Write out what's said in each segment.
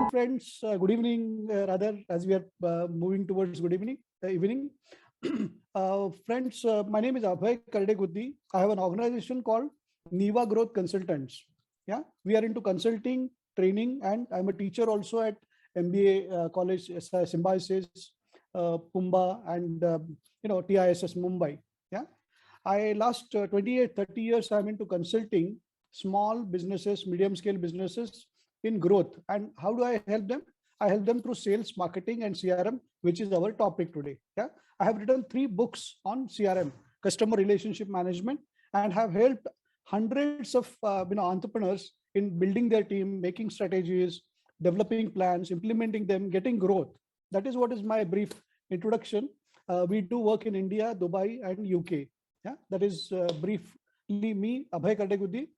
Hello friends, good evening, rather, as we are moving towards good evening. Friends, my name is Abhay Kardeguddi. I have an organization called Niva Growth Consultants. Yeah, we are into consulting, training, and I'm a teacher also at MBA College, Symbiosis, Pumba, and TISS Mumbai. Yeah, I last 28-30 years I'm into consulting small businesses, medium scale businesses in growth. And how do I help them? I help them through sales, marketing, and CRM, which is our topic today. Yeah, I have written 3 books on CRM, customer relationship management, and have helped hundreds of entrepreneurs in building their team, making strategies, developing plans, implementing them, getting growth. That is what is my brief introduction. We do work in India, Dubai, and UK. Yeah, that is briefly me, Abhay Kardeguddi.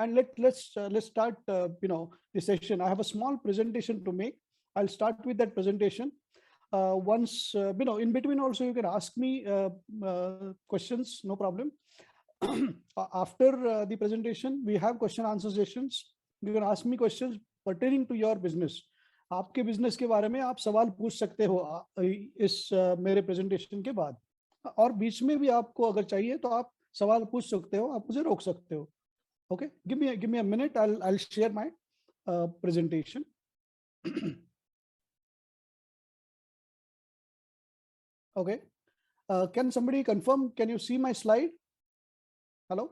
And let's start the session. I have a small presentation to make. I'll start with that presentation. Once in between also you can ask me questions, no problem. After the presentation, we have question answer sessions. You can ask me questions pertaining to your business. आपके business के बारे में आप सवाल पूछ सकते हो इस मेरे प्रेजेंटेशन के बाद, और बीच में भी आपको अगर चाहिए तो आप सवाल पूछ सकते हो, आप मुझे रोक सकते हो. Okay, give me a minute. I'll share my presentation. Okay, can somebody confirm? Can you see my slide? Hello.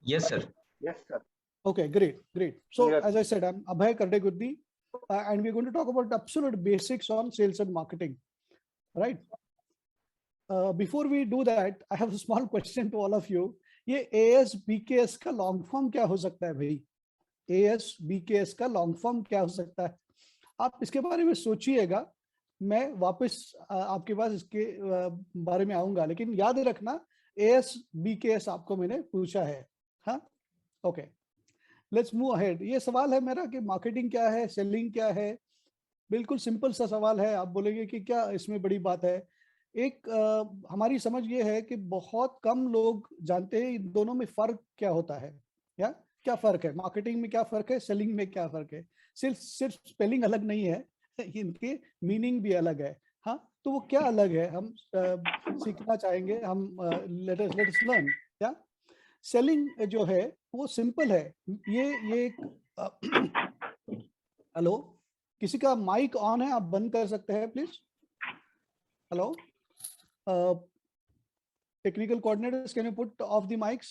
Yes, sir. Yes, sir. Okay, great. So Yes. as I said, I'm Abhay Kardeguddi, and we're going to talk about absolute basics on sales and marketing. Right. Before we do that, I have a small question to all of you. ये ASBKS का long form क्या हो सकता है भाई? ASBKS का long form क्या हो सकता है? आप इसके बारे में सोचिएगा. मैं वापस आपके पास इसके बारे में आऊंगा, लेकिन याद रखना ASBKS आपको मैंने पूछा है. हाँ, ओके, लेट्स मूव अहेड. ये सवाल है मेरा कि मार्केटिंग क्या है, सेलिंग क्या है. बिल्कुल सिंपल सा सवाल है. आप बोलेंगे कि क्या इसमें बड़ी बात है. एक हमारी समझ ये है कि बहुत कम लोग जानते हैं इन दोनों में फर्क क्या होता है. या क्या फर्क है, मार्केटिंग में क्या फर्क है, सेलिंग में क्या फर्क है. सिर्फ स्पेलिंग अलग नहीं है, इनके मीनिंग भी अलग है. हाँ, तो वो क्या अलग है हम सीखना चाहेंगे. हम लेट अस लर्न. या सेलिंग जो है वो सिंपल है. ये हेलो, किसी का माइक ऑन है, आप बंद कर सकते हैं please. Hello, technical coordinators, can you put off the mics?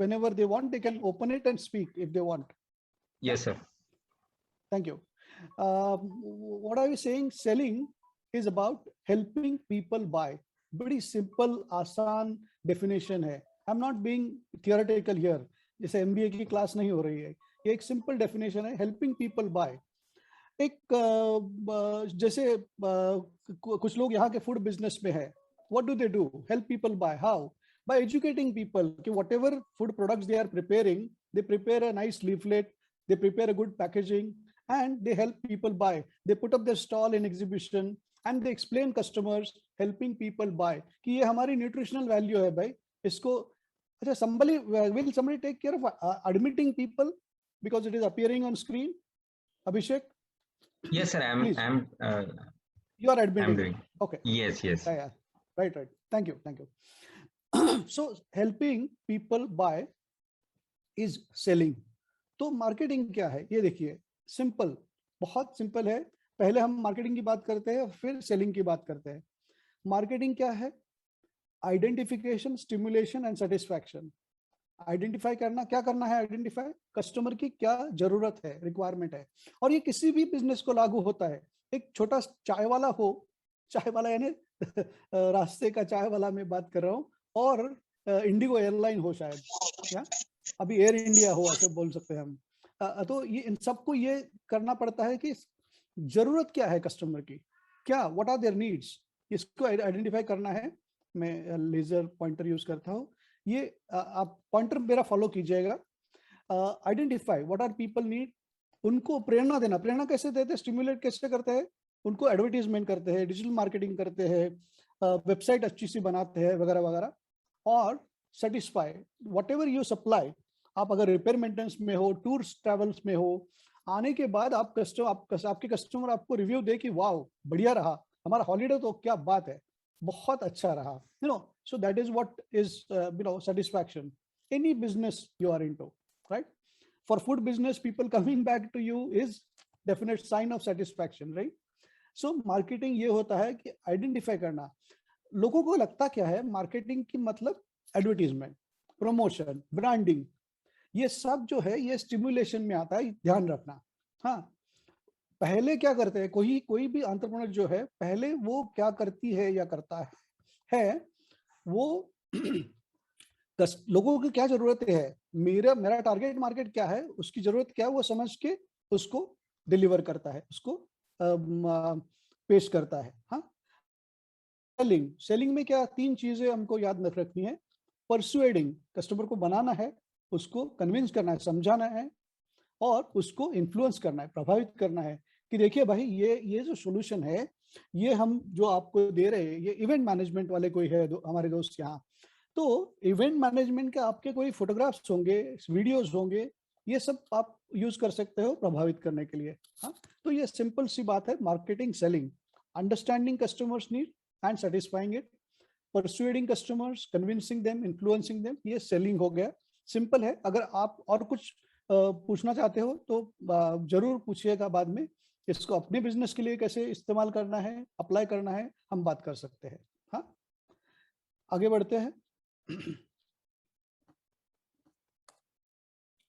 Whenever they want, they can open it and speak if they want. Yes, sir. Thank you. What I was saying, selling is about helping people buy. Very simple, आसान definition है. I'm not being theoretical here. जैसे MBA की class नहीं हो रही है. ये एक simple definition है, helping people buy. एक जैसे कुछ लोग यहाँ के फूड बिजनेस में है. What do they do? Help people buy. How? By educating people. कि whatever food products they are preparing, they prepare a nice leaflet, they prepare a good packaging, and they help people buy. They put up their stall in exhibition and they explain customers, helping people buy. कि ये हमारी nutritional value है भाई. इसको अच्छा, will somebody take care of admitting people because it is appearing on screen? Abhishek? Yes, sir. You are admitting. I'm doing. Okay. Yes. Yeah. Right. Thank you. So helping people buy is selling. तो marketing क्या है ये देखिए. Simple, बहुत simple है. पहले हम marketing की बात करते हैं, फिर सेलिंग की बात करते हैं. मार्केटिंग क्या है? Identification, stimulation and satisfaction. Identify करना. क्या करना है? आइडेंटिफाई कस्टमर की क्या जरूरत है, रिक्वायरमेंट है. और ये किसी भी बिजनेस को लागू होता है. एक छोटा चाय वाला हो, चाय वाला यानी रास्ते का चाय वाला मैं बात कर रहा हूँ, और इंडिगो एयरलाइन हो शायद, या अभी एयर इंडिया हो, ऐसे बोल सकते हैं हम. तो ये इन सबको ये करना पड़ता है कि जरूरत क्या है कस्टमर की, क्या, व्हाट आर देयर नीड्स, इसको आइडेंटिफाई करना है. मैं लेजर पॉइंटर यूज करता हूँ. ये आप पॉइंटर मेरा फॉलो कीजिएगा. Identify what are people need. उनको प्रेरणा देना. प्रेरणा कैसे देते हैं, स्टिमुलेट कैसे करते हैं? उनको एडवर्टीजमेंट करते हैं, डिजिटल मार्केटिंग करते हैं, वेबसाइट अच्छी सी बनाते हैं, वगैरह वगैरह. और सेटिस्फाई व्हाटएवर यू सप्लाई. आप अगर रिपेयर मेंटेनेंस में हो, टूर्स ट्रैवल्स में हो, आने के बाद आपके कस्टमर आपको रिव्यू दे कि वाह बढ़िया रहा, हमारा हॉलीडे तो क्या बात है, बहुत अच्छा रहा, so that is what is satisfaction. Any business you are into, right? For food business, people coming back to you is definite sign of satisfaction, right? So marketing ये होता है कि आइडेंटिफाई करना. लोगों को लगता क्या है मार्केटिंग की मतलब एडवर्टीजमेंट, प्रमोशन, ब्रांडिंग, ये सब जो है ये स्टिमुलेशन में आता है, ध्यान रखना. हाँ, पहले क्या करते हैं, कोई भी एंटरप्रेन्योर जो है पहले वो क्या करती है या करता है वो लोगों की क्या जरूरत है, मेरा टारगेट मार्केट क्या है, उसकी जरूरत क्या है, वो समझ के उसको डिलीवर करता है, उसको पेश करता है. हाँ, सेलिंग में क्या 3 चीजें हमको याद रखनी है. परसुएडिंग, कस्टमर को बनाना है, उसको कन्विंस करना है, समझाना है, और उसको इन्फ्लुएंस करना है, प्रभावित करना है कि देखिए भाई ये जो सॉल्यूशन है ये हम जो आपको दे रहे हैं, ये इवेंट मैनेजमेंट वाले कोई है हमारे दोस्त यहाँ, तो इवेंट मैनेजमेंट के आपके कोई फोटोग्राफ्स होंगे, वीडियोस होंगे, ये सब आप यूज कर सकते हो प्रभावित करने के लिए. हाँ, तो ये सिंपल सी बात है marketing selling. Understanding customers need and satisfying it, persuading customers, convincing them, influencing them, ये सेलिंग हो गया. सिंपल है. अगर आप और कुछ पूछना चाहते हो तो जरूर पूछिएगा बाद में. इसको अपने बिजनेस के लिए कैसे इस्तेमाल करना है, अप्लाई करना है, हम बात कर सकते हैं. हाँ, आगे बढ़ते हैं.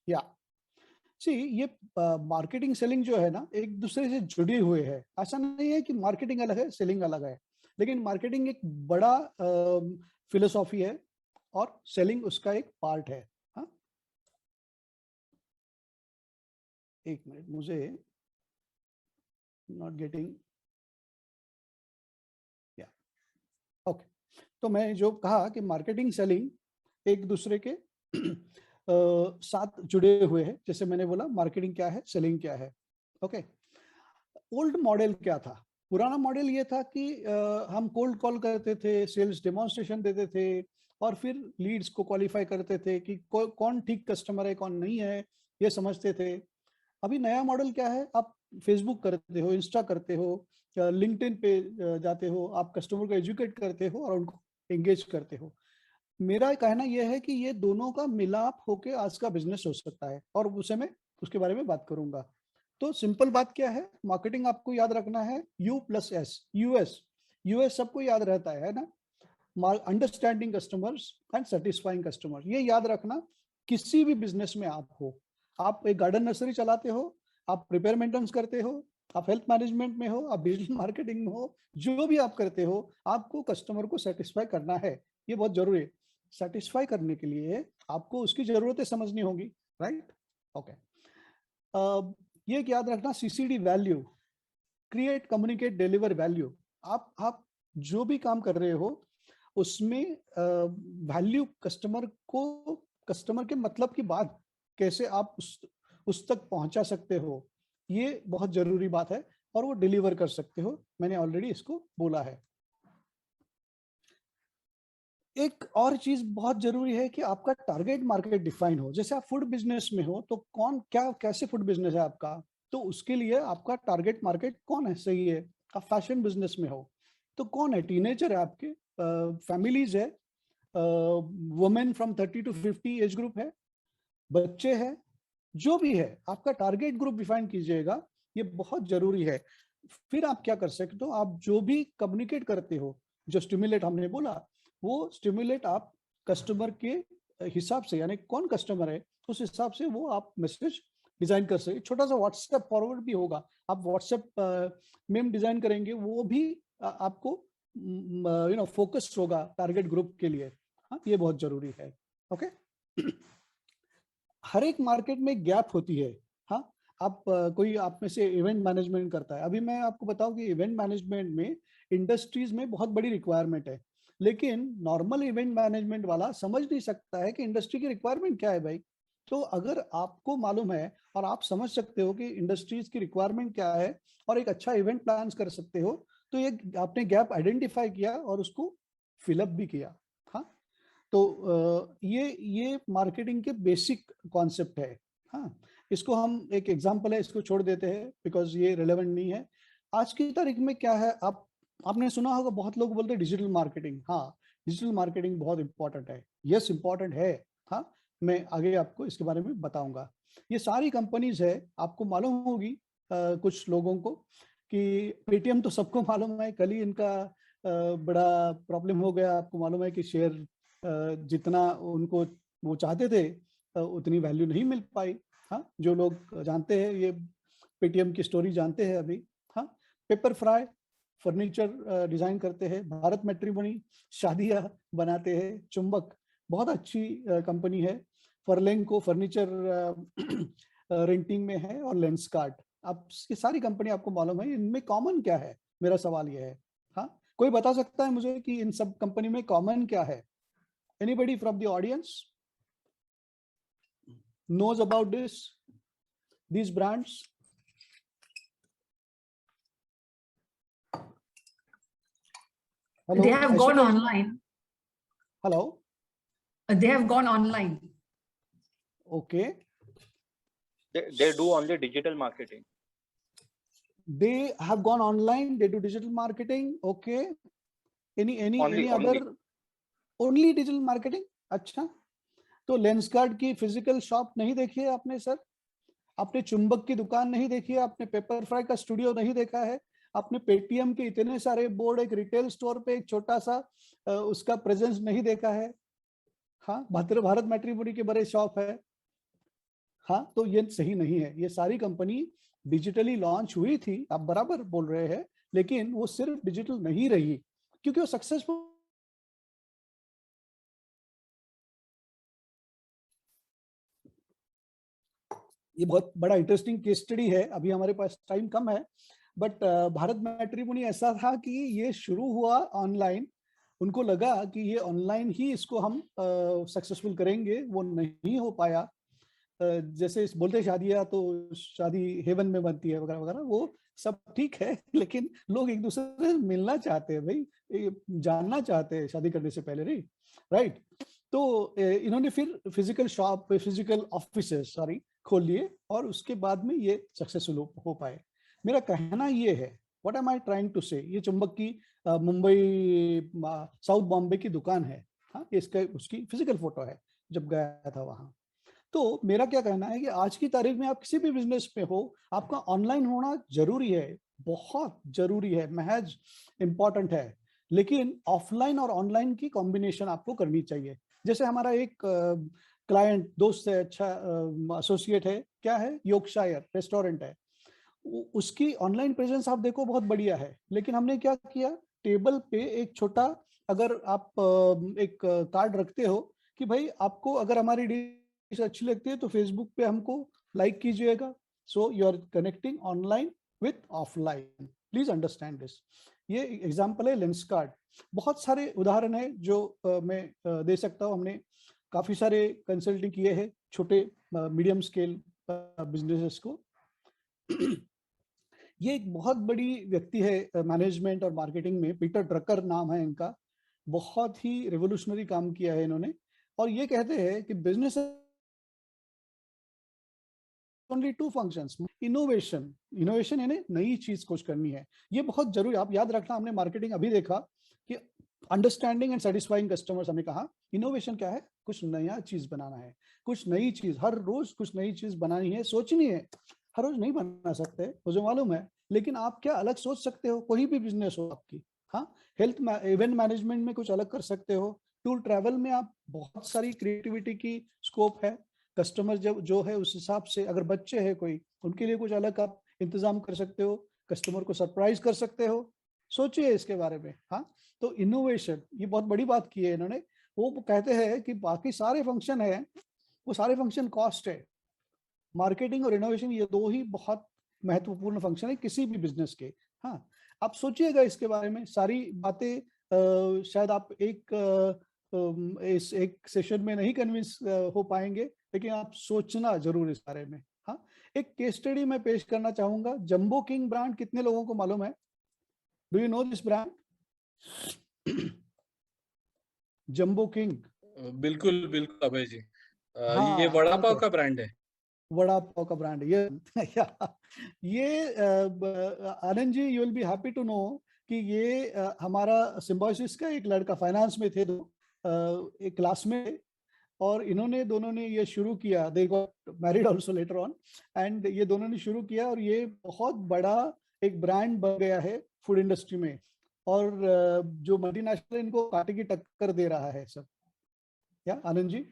या सी ये मार्केटिंग सेलिंग जो है ना एक दूसरे से जुड़े हुए हैं. ऐसा नहीं है कि मार्केटिंग अलग है सेलिंग अलग है, लेकिन मार्केटिंग एक बड़ा फिलोसॉफी है और सेलिंग उसका एक पार्ट है. हाँ, एक मिनट, मुझे नॉट गेटिंग. या ओके, तो मैं जो कहा कि मार्केटिंग सेलिंग एक दूसरे के साथ जुड़े हुए हैं. जैसे मैंने बोला मार्केटिंग क्या है, सेलिंग क्या है. ओके, ओल्ड मॉडल क्या था, पुराना मॉडल ये था कि हम कोल्ड कॉल करते थे, सेल्स डेमोन्स्ट्रेशन देते थे, और फिर लीड्स को क्वालिफाई करते थे कि कौन ठीक कस्टमर है कौन नहीं है, ये समझते थे. अभी नया मॉडल क्या है, आप फेसबुक करते हो, इंस्टा करते हो, लिंक्डइन पे जाते हो, आप कस्टमर को एजुकेट करते हो और उनको एंगेज करते हो. मेरा कहना यह है कि ये दोनों का मिलाप होके आज का बिजनेस हो सकता है, और उसे मैं उसके बारे में बात करूंगा. तो सिंपल बात क्या है, मार्केटिंग आपको याद रखना है U+S, यूएस सबको याद रहता है ना. Understanding customers and satisfying customer, ये याद रखना. किसी भी बिजनेस में आप हो, आप एक गार्डन नर्सरी चलाते हो, आप रिपेयर मेंटेनेंस करते हो, आप हेल्थ मैनेजमेंट में हो, आप डिजिटल मार्केटिंग में हो, जो भी आप करते हो, आपको कस्टमर को सेटिस्फाई करना है. ये बहुत जरूरी है. सेटिस्फाई करने के लिए आपको उसकी जरूरतें समझनी होंगी, राइट. ओके, ये याद रखना, CCD value, create, communicate, deliver value. आप जो भी काम कर रहे हो उसमें वैल्यू कस्टमर के मतलब की बात कैसे आप उस तक पहुंचा सकते हो, ये बहुत जरूरी बात है, और वो डिलीवर कर सकते हो. मैंने ऑलरेडी इसको बोला है. एक और चीज बहुत जरूरी है कि आपका टारगेट मार्केट डिफाइन हो. जैसे आप फूड बिजनेस में हो तो कौन क्या कैसे फूड बिजनेस है आपका, तो उसके लिए आपका टारगेट मार्केट कौन है, सही है. आप फैशन बिजनेस में हो तो कौन है, टीनेजर है आपके, फैमिलीज है, women from 30 to 50 age group है, बच्चे हैं, जो भी है आपका टारगेट ग्रुप डिफाइन कीजिएगा. ये बहुत जरूरी है. फिर आप क्या कर सकते हो, आप जो भी कम्युनिकेट करते हो, जो स्टिमुलेट हमने बोला, वो स्टिमुलेट आप कस्टमर के हिसाब से, यानी कौन कस्टमर है उस हिसाब से वो आप मैसेज डिजाइन कर सकते. छोटा सा व्हाट्सएप फॉरवर्ड भी होगा, आप व्हाट्सएप में डिजाइन करेंगे, वो भी आपको फोकस होगा टारगेट ग्रुप के लिए. हाँ, ये बहुत जरूरी है. ओके, हर एक मार्केट में गैप होती है. हाँ, आप कोई आप में से इवेंट मैनेजमेंट करता है, अभी मैं आपको बताऊं कि इवेंट मैनेजमेंट में इंडस्ट्रीज में बहुत बड़ी रिक्वायरमेंट है, लेकिन नॉर्मल इवेंट मैनेजमेंट वाला समझ नहीं सकता है कि इंडस्ट्री की रिक्वायरमेंट क्या है भाई. तो अगर आपको मालूम है और आप समझ सकते हो कि इंडस्ट्रीज की रिक्वायरमेंट क्या है और एक अच्छा इवेंट प्लान कर सकते हो, तो ये आपने गैप आइडेंटिफाई किया और उसको फिलअप भी किया. हाँ, तो ये मार्केटिंग के बेसिक कॉन्सेप्ट है. हाँ, इसको हम एक एग्जांपल है, इसको छोड़ देते हैं बिकॉज ये रिलेवेंट नहीं है। आज की तारीख में क्या है, आपने सुना होगा बहुत लोग बोलते हैं डिजिटल मार्केटिंग। हाँ, डिजिटल मार्केटिंग बहुत इंपॉर्टेंट है। यस, इंपॉर्टेंट है। हाँ, मैं आगे आपको इसके बारे में बताऊंगा। ये सारी कंपनीज है, आपको मालूम होगी कुछ लोगों को कि पेटीएम तो सबको मालूम है, कल ही इनका बड़ा प्रॉब्लम हो गया। आपको मालूम है कि शेयर जितना उनको वो चाहते थे उतनी वैल्यू नहीं मिल पाई। हाँ, जो लोग जानते हैं ये पेटीएम की स्टोरी जानते हैं अभी। हाँ, पेपर फ्राई फर्नीचर डिजाइन करते हैं, भारत मैट्रिमोनी शादियां बनाते हैं, चुंबक बहुत अच्छी कंपनी है, फर्लेंको फर्नीचर रेंटिंग में है, और लेंसकार्ट। आप ये सारी कंपनी आपको मालूम है, इनमें कॉमन क्या है, मेरा सवाल यह है। हाँ, कोई बता सकता है मुझे कि इन सब कंपनी में कॉमन क्या है? Anybody from the audience knows about these brands? Hello, They have gone Aishwarya? online. Hello. They have gone online. Okay. They do only digital marketing. They have gone online. They do digital marketing. Okay. Any other? Only digital marketing. अच्छा, तो Lenskart की physical shop नहीं देखी है आपने sir? आपने चुंबक की दुकान नहीं देखी है? आपने पेपर फ्राई का स्टूडियो नहीं देखा है? आपने पेटीएम के इतने सारे बोर्ड एक रिटेल स्टोर पे एक छोटा सा उसका प्रेजेंस नहीं देखा है? हाँ, भारत मैट्रिमोनी के बड़े शॉप है। हाँ, तो ये सही नहीं है। ये सारी कंपनी डिजिटली लॉन्च हुई थी, आप बराबर बोल रहे हैं, लेकिन वो सिर्फ डिजिटल नहीं रही क्योंकि वो सक्सेसफुल। ये बहुत बड़ा इंटरेस्टिंग केस स्टडी है, अभी हमारे पास टाइम कम है, बट भारत मैट्रिमोनी ऐसा था कि ये शुरू हुआ ऑनलाइन, उनको लगा कि ये ऑनलाइन ही इसको हम सक्सेसफुल करेंगे, वो नहीं हो पाया। जैसे बोलते शादियां तो शादी हेवन में बनती है वगैरह वगैरह, वो सब ठीक है, लेकिन लोग एक दूसरे से मिलना चाहते हैं भाई, जानना चाहते हैं शादी करने से पहले, नहीं राइट? तो इन्होंने फिर physical shop, physical offices sorry खोल लिए, और उसके बाद में ये सक्सेसफुल हो पाए। मेरा कहना ये है, what am I trying to say, ये चुंबक की मुंबई साउथ बॉम्बे की दुकान है। हाँ, इसका उसकी फिजिकल फोटो है जब गया था वहां। तो मेरा क्या कहना है कि आज की तारीख में आप किसी भी बिजनेस में हो, आपका ऑनलाइन होना जरूरी है, बहुत जरूरी है, महज इंपॉर्टेंट है, लेकिन ऑफलाइन और ऑनलाइन की कॉम्बिनेशन आपको करनी चाहिए। जैसे हमारा एक क्लाइंट दोस्त है, अच्छा एसोसिएट है, क्या है, योर्कशायर रेस्टोरेंट है, उसकी ऑनलाइन प्रेजेंस आप देखो बहुत बढ़िया है, लेकिन हमने क्या किया, टेबल पे एक छोटा, अगर आप एक कार्ड रखते हो कि भाई आपको अगर हमारी डिश अच्छी लगती है तो फेसबुक पे हमको लाइक कीजिएगा। So you are connecting online with offline, please understand this. ये एग्जांपल है लेंसकार्ट। बहुत सारे उदाहरण है जो मैं दे सकता हूँ। हमने काफी सारे कंसल्टिंग किए हैं छोटे मीडियम स्केल बिजनेसेस को। ये एक बहुत बड़ी व्यक्ति है मैनेजमेंट और मार्केटिंग में, पीटर ड्रकर नाम है इनका, बहुत ही रेवोल्यूशनरी काम किया है इन्होंने, और ये कहते हैं कि business only two functions, innovation यानी नई चीज कुछ करनी है, ये बहुत जरूरी। आप याद रखना, हमने मार्केटिंग अभी देखा कि अंडरस्टैंडिंग एंड सेटिस्फाइंग कस्टमर्स, हमने कहा इनोवेशन क्या है, कुछ नया चीज बनाना है, कुछ नई चीज, हर रोज कुछ नई चीज बनानी है, सोचनी है। हर रोज नहीं बना सकते, मुझे मालूम है, लेकिन आप क्या अलग सोच सकते हो, कोई भी बिजनेस हो आपकी। हाँ, हेल्थ इवेंट मैनेजमेंट में कुछ अलग कर सकते हो, टूर ट्रैवल में आप बहुत सारी क्रिएटिविटी की स्कोप है। कस्टमर जब जो है उस हिसाब से, अगर बच्चे हैं कोई, उनके लिए कुछ अलग आप इंतजाम कर सकते हो, कस्टमर को सरप्राइज कर सकते हो, सोचिए इसके बारे में। हाँ, तो इनोवेशन, ये बहुत बड़ी बात की है इन्होंने। वो कहते हैं कि बाकी सारे फंक्शन है, वो सारे फंक्शन कॉस्ट है, मार्केटिंग और इनोवेशन ये दो ही बहुत महत्वपूर्ण फंक्शन है किसी भी बिजनेस के। हाँ, आप सोचिएगा इसके बारे में, सारी बातें शायद आप इस एक सेशन में नहीं कन्विंस हो पाएंगे, लेकिन आप सोचना जरूर इस बारे में। हाँ, एक केस स्टडी मैं पेश करना चाहूंगा। जंबो किंग ब्रांड कितने लोगों को मालूम है? Do you know this brand? Jumbo King. बिल्कुल बिल्कुल अभय जी, हाँ, ये वड़ा पाव okay. का ब्रांड है। वड़ा पाव का ब्रांड है ये Anand ji, you will be happy to know कि ये हमारा सिम्बायोसिस का एक लड़का, फाइनेंस में थे दो, एक क्लास में, और इन्होंने दोनों ने ये शुरू किया, they got married also later on, and ये दोनों ने शुरू किया और ये बहुत बड़ा एक ब्रांड बन गया है फूड इंडस्ट्री में, और जो मल्टीनेशनल इनको कांटे की टक्कर दे रहा है सब। या आनंद जी?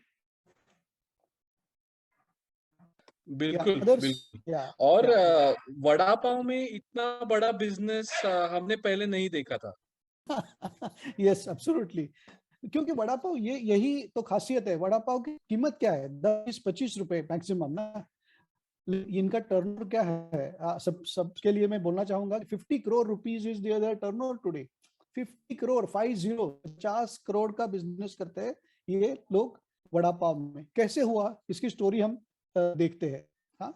बिल्कुल others? बिल्कुल। Yeah, और yeah. वड़ा पाव में इतना बड़ा बिजनेस हमने पहले नहीं देखा था। Yes, absolutely. क्योंकि वड़ा पाव, ये यही तो खासियत है। वड़ा पाव की कीमत क्या है? 10-25 रुपए मैक्सिमम ना। इनका टर्नओवर क्या है? सबके लिए मैं बोलना चाहूंगा, 50 crore rupees is their turnover today. 50 crore, 50 crore का बिजनेस करते हैं ये लोग वड़ा पाव में। कैसे हुआ, इसकी स्टोरी हम देखते हैं। हाँ,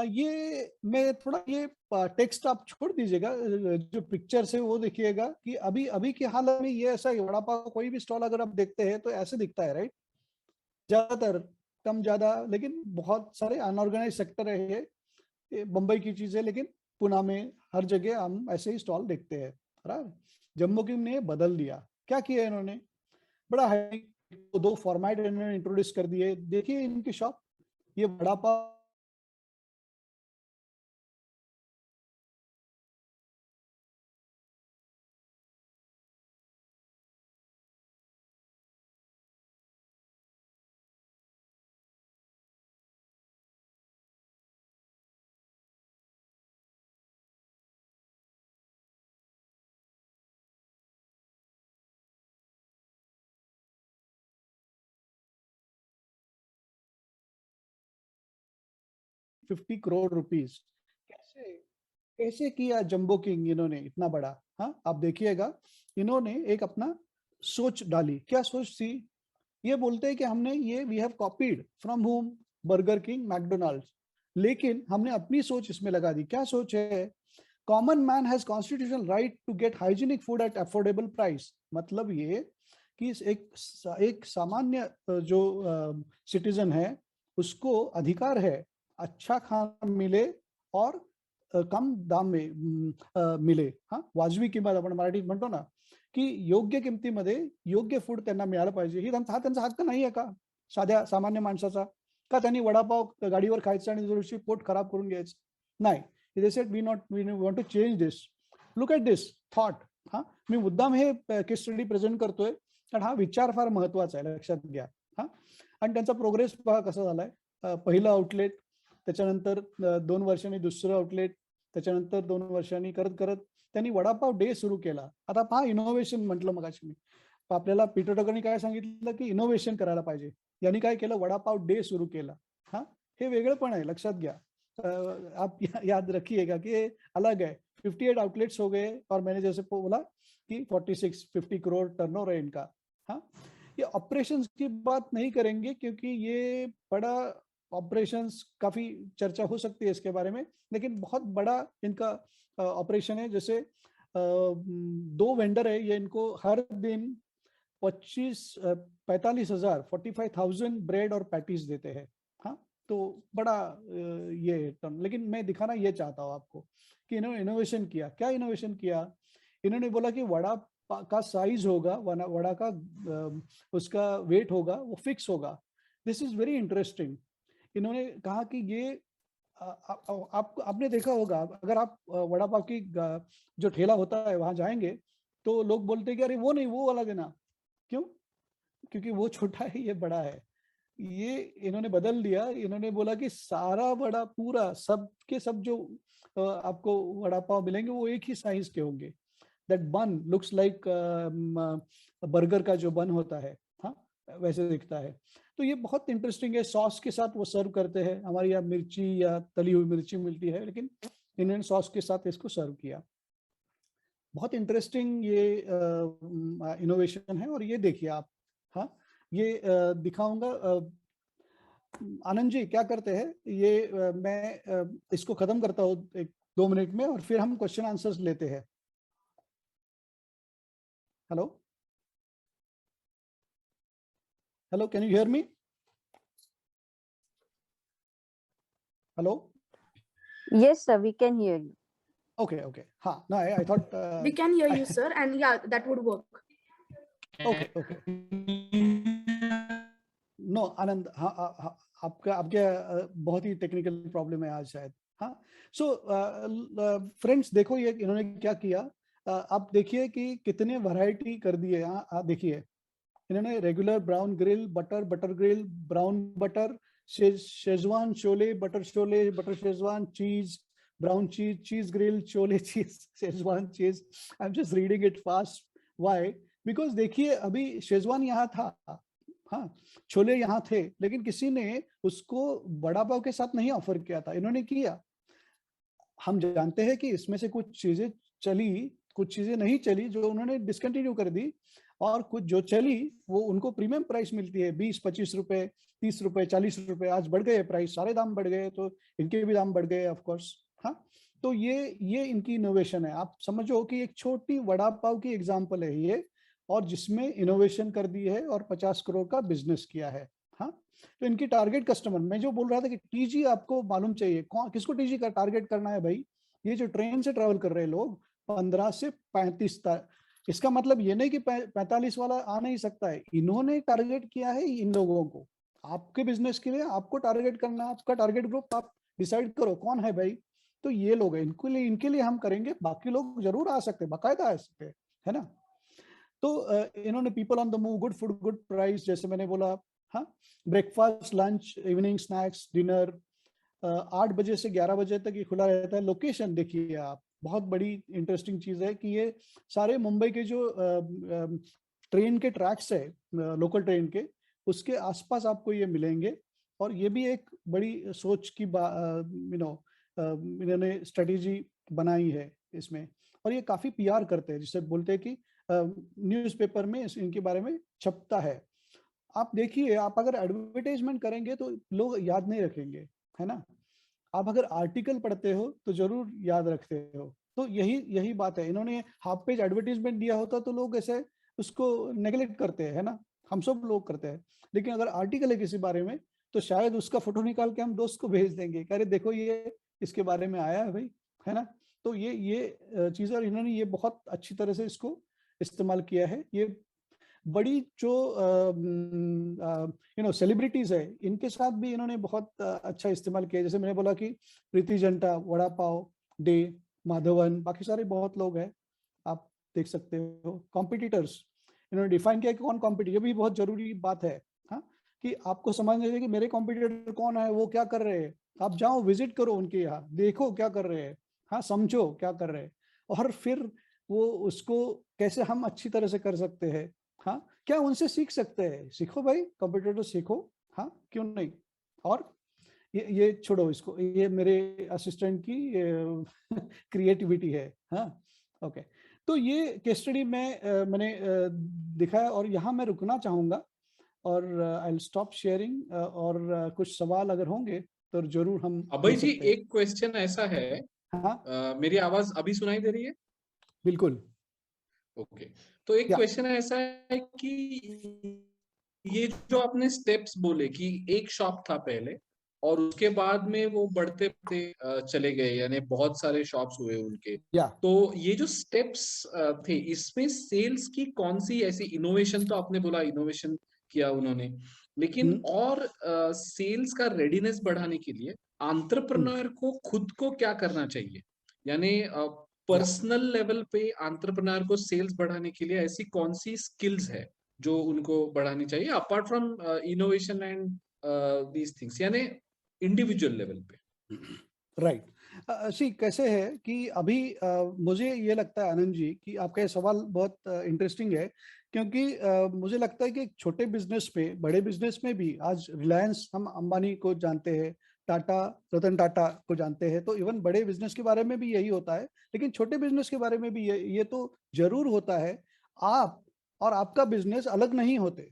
ये मैं थोड़ा, ये टेक्स्ट आप छोड़ दीजिएगा, जो पिक्चर्स है वो देखिएगा कि अभी अभी के हाल में ये ऐसा वड़ा पाव कोई भी स्टॉल अगर आप देखते हैं तो ऐसे दिखता है, राइट? ज्यादातर, कम ज्यादा, लेकिन बहुत सारे अनऑर्गेनाइज सेक्टर है ये बम्बई की चीज है, लेकिन पुणे में हर जगह हम ऐसे ही स्टॉल देखते हैं। राइट? जम्बो किंग ने बदल दिया। क्या किया इन्होंने? बड़ा है, 2 फॉर्मेट इन्होंने इंट्रोड्यूस कर दिए। देखिए इनकी शॉप, ये वड़ा पाव ₹50 करोड़। कैसे कैसे किया जंबो किंग इन्होंने इतना बड़ा? हाँ, आप देखिएगा, इन्होंने एक अपना सोच डाली। क्या सोच थी? ये बोलते हैं कि हमने ये, we have copied from home, Burger King, McDonald's, लेकिन हमने अपनी सोच इसमें लगा दी। क्या सोच है? Common man has constitutional right to get hygienic food at affordable price. मतलब ये कि एक सामान्य जो सिटीजन है, उसको अधिकार है अच्छा खाना मिले और कम दाम में मिले। हाँ, वाजवी किंमत आपण मराठीत म्हणतो ना, की योग्य किमतीमध्ये योग्य फूड त्यांना मिळालं पाहिजे। ही त्यांचा हक्क नाही आहे का साध्या सामान्य माणसाचा? का त्यांनी वडापाव गाडीवर खायचं आणि थोडीशी पोट खराब करून घ्यायचं? नाही, they said we want to change this. Look at this thought. हा, मी मुद्दाम हे केस स्टडी प्रेझेंट करतोय कारण हा विचार फार महत्वाचा आहे, लक्षात घ्या। हा, आणि त्यांचा प्रोग्रेस पहा कसा झालाय। पहिलं आउटलेट, त्याच्यानंतर 2 वर्षांनी दुसरं आउटलेट, त्याच्यानंतर 2 वर्षांनी करत करत त्यांनी वडापाव डे सुरू केला। आता पहा, इनोव्हेशन म्हटलं मगाशी मी, आपल्याला पीटर टकरनी काय सांगितलं की इनोव्हेशन करायला पाहिजे। यांनी काय केलं? वडापाव डे सुरू केला। हा, हे वेगळं पण आहे, लक्षात घ्या। आप याद रखिएगा कि अलग है। 58 आउटलेट्स हो गए, और मैंने जैसे बोला कि 46-50 करोड़ टर्नओवर है इनका। हाँ, ये ऑपरेशंस की बात नहीं करेंगे क्योंकि ये बड़ा ऑपरेशंस, काफी चर्चा हो सकती है इसके बारे में, लेकिन बहुत बड़ा इनका ऑपरेशन है। जैसे 2 वेंडर है, ये इनको हर दिन 45,000 ब्रेड और पैटीज देते हैं। हाँ, तो बड़ा ये टर्न, लेकिन मैं दिखाना ये चाहता हूँ आपको कि इन्होंने इनोवेशन किया। क्या इनोवेशन किया? इन्होंने बोला कि वड़ा का साइज होगा, वड़ा का उसका वेट होगा, वो फिक्स होगा। This is very interesting. इन्होंने कहा कि ये आपने देखा होगा, अगर आप वड़ा पाव की जो ठेला होता है वहां जाएंगे तो लोग बोलते हैं कि अरे वो नहीं, वो वाला देना। क्यों? क्योंकि वो छोटा है, ये बड़ा है। ये इन्होंने बदल दिया। इन्होंने बोला कि सारा बड़ा, पूरा सब के सब जो आपको वड़ा पाव मिलेंगे वो एक ही साइज के होंगे। दैट बन लुक्स लाइक बर्गर का जो बन होता है, हाँ, वैसे दिखता है। तो ये बहुत इंटरेस्टिंग है। सॉस के साथ वो सर्व करते हैं। हमारे यहाँ मिर्ची या तली हुई मिर्ची मिलती है, लेकिन इन्होंने सॉस के साथ इसको सर्व किया। बहुत इंटरेस्टिंग ये इनोवेशन है। और ये देखिए आप, हाँ, ये दिखाऊंगा। आनंद जी क्या करते हैं, ये मैं इसको खत्म करता हूँ 1-2 मिनट में, और फिर हम क्वेश्चन आंसर्स लेते हैं। Hello hello, can you hear me? Hello. Yes, sir, we can hear you. Okay. हाँ, no, I thought. We can hear you, sir, and yeah, that would work. Okay. No, आनंद, हाँ, आपके बहुत ही technical problem है आज शायद. हाँ, so friends, देखो ये इन्होंने क्या किया. आप देखिए कि कितने वैरायटी कर दिए. यहाँ देखिए, इन्होंने regular brown grill, butter grill, brown butter, Schezwan Sholay, butter Schezwan, चीज, ब्राउन चीज ग्रिल, शोले चीज, शेजवान चीज. I am just reading it fast. Why? Because देखिए, अभी शेजवान यहाँ था, हाँ, छोले यहाँ थे, लेकिन किसी ने उसको बड़ा पाव के साथ नहीं ऑफर किया था. इन्होंने किया. हम जानते हैं कि इसमें से कुछ चीजें चली, कुछ चीजें नहीं चली, जो उन्होंने डिसकंटिन्यू कर दी, और कुछ जो चली वो उनको प्रीमियम प्राइस मिलती है. 20-25 रुपए, 30 रुपए, 40 रुपए. आज बढ़ गए प्राइस, सारे दाम बढ़ गए, तो इनके भी दाम बढ़ गए ऑफ कोर्स. हाँ, तो ये इनकी इनोवेशन है. आप समझो कि एक छोटी वड़ा पाव की एग्जांपल है ये, और जिसमें इनोवेशन कर दी है और 50 करोड़ का बिजनेस किया है. हाँ, तो इनकी टारगेट कस्टमर, मैं जो बोल रहा था कि टीजी आपको मालूम चाहिए, कौन किसको टीजी का टारगेट करना है भाई. ये जो ट्रेन से ट्रैवल कर रहे हैं लोग 15 से 35 तक, इसका मतलब ये नहीं कि 45 वाला आ नहीं सकता है. इन्होंने टारगेट किया है इन लोगों को. आपके बिजनेस के लिए आपको टारगेट करना, आपका टारगेट ग्रुप आप डिसाइड करो कौन है भाई. तो ये लोग हैं, इनके लिए हम करेंगे. बाकी लोग जरूर आ सकते हैं, बाकायदा आ सकते हैं, है ना. तो इन्होंने people on the move, good food good price, जैसे मैंने बोला. हाँ, breakfast, lunch, evening snacks, dinner, 8 बजे से 11 बजे तक ये खुला रहता है. लोकेशन देखिए आप, बहुत बड़ी इंटरेस्टिंग चीज है कि ये सारे मुंबई के जो ट्रेन के ट्रैक्स है, लोकल ट्रेन के, उसके आसपास आपको ये मिलेंगे. और ये भी एक बड़ी सोच की इन्होंने स्ट्रेटेजी बनाई है इसमें. और ये काफी पीआर करते हैं, जिसे बोलते हैं कि न्यूज़पेपर में इनके बारे में छपता है. आप देखिए, आप अगर एडवर्टाइजमेंट करेंगे तो लोग याद नहीं रखेंगे, है ना. आप अगर आर्टिकल पढ़ते हो तो जरूर याद रखते हो. तो यही बात है. इन्होंने हाफ पेज एडवर्टाइजमेंट दिया होता तो लोग ऐसे उसको नेग्लेक्ट करते हैं, है ना. हम सब लोग करते हैं. लेकिन अगर आर्टिकल है किसी बारे में, तो शायद उसका फोटो निकाल के हम दोस्त को भेज देंगे, अरे देखो ये इसके बारे में आया है भाई, है ना. तो ये चीज, और इन्होंने ये बहुत अच्छी तरह से इसको इस्तेमाल किया है. ये बड़ी जो सेलिब्रिटीज है, इनके साथ भी इन्होंने बहुत अच्छा इस्तेमाल किया. जैसे मैंने बोला कि प्रीति जिंटा, वड़ा पाव डे, माधवन, बाकी सारे बहुत लोग हैं, आप देख सकते हो. कॉम्पिटिटर्स इन्होंने डिफाइन किया कि कौन कॉम्पिटिटर, ये भी बहुत जरूरी बात है. हाँ, कि आपको समझना चाहिए कि मेरे कॉम्पिटिटर कौन है, वो क्या कर रहे हैं. आप जाओ, विजिट करो उनके यहाँ, देखो क्या कर रहे हैं, हाँ, समझो क्या कर रहे हैं, और फिर वो उसको कैसे हम अच्छी तरह से कर सकते हैं. हाँ, क्या उनसे सीख सकते हैं, सीखो भाई, कंप्यूटर सीखो. हाँ, क्यों नहीं. और ये छोड़ो इसको, ये मेरे असिस्टेंट की क्रिएटिविटी है. हाँ, ओके. तो ये केस स्टडी मैंने दिखाया, और यहाँ मैं रुकना चाहूंगा, और आई विल स्टॉप शेयरिंग. और कुछ सवाल अगर होंगे तो जरूर हम. अभय जी, एक क्वेश्चन ऐसा है. हाँ, मेरी आवाज अभी सुनाई दे रही है? बिल्कुल. ओके. तो एक क्वेश्चन ऐसा है कि ये जो आपने स्टेप्स बोले कि एक शॉप था पहले, और उसके बाद में वो बढ़ते बढ़ते चले गए, यानी बहुत सारे शॉप्स हुए उनके. तो ये जो स्टेप्स थे, इसमें सेल्स की कौन सी ऐसी इनोवेशन, तो आपने बोला इनोवेशन किया उन्होंने, लेकिन और सेल्स का रेडीनेस बढ़ाने के लिए एंटरप्रेन्योर को खुद को क्या करना चाहिए, यानी पर्सनल लेवल पे एंटरप्रेन्योर को सेल्स बढ़ाने के लिए ऐसी कौन सी स्किल्स है जो उनको बढ़ानी चाहिए, apart from innovation and these things, यानी इंडिविजुअल लेवल पे. राइट. सी, कैसे है कि अभी मुझे ये लगता है आनंद जी कि आपका ये सवाल बहुत इंटरेस्टिंग है, क्योंकि मुझे लगता है कि छोटे बिजनेस में, बड़े बिजनेस में भी, आज रिलायंस, हम अंबानी को जानते हैं, टाटा, रतन टाटा को जानते हैं, तो इवन बड़े बिजनेस के बारे में भी यही होता है. लेकिन छोटे बिजनेस के बारे में भी ये तो जरूर होता है. आप और आपका बिजनेस अलग नहीं होते,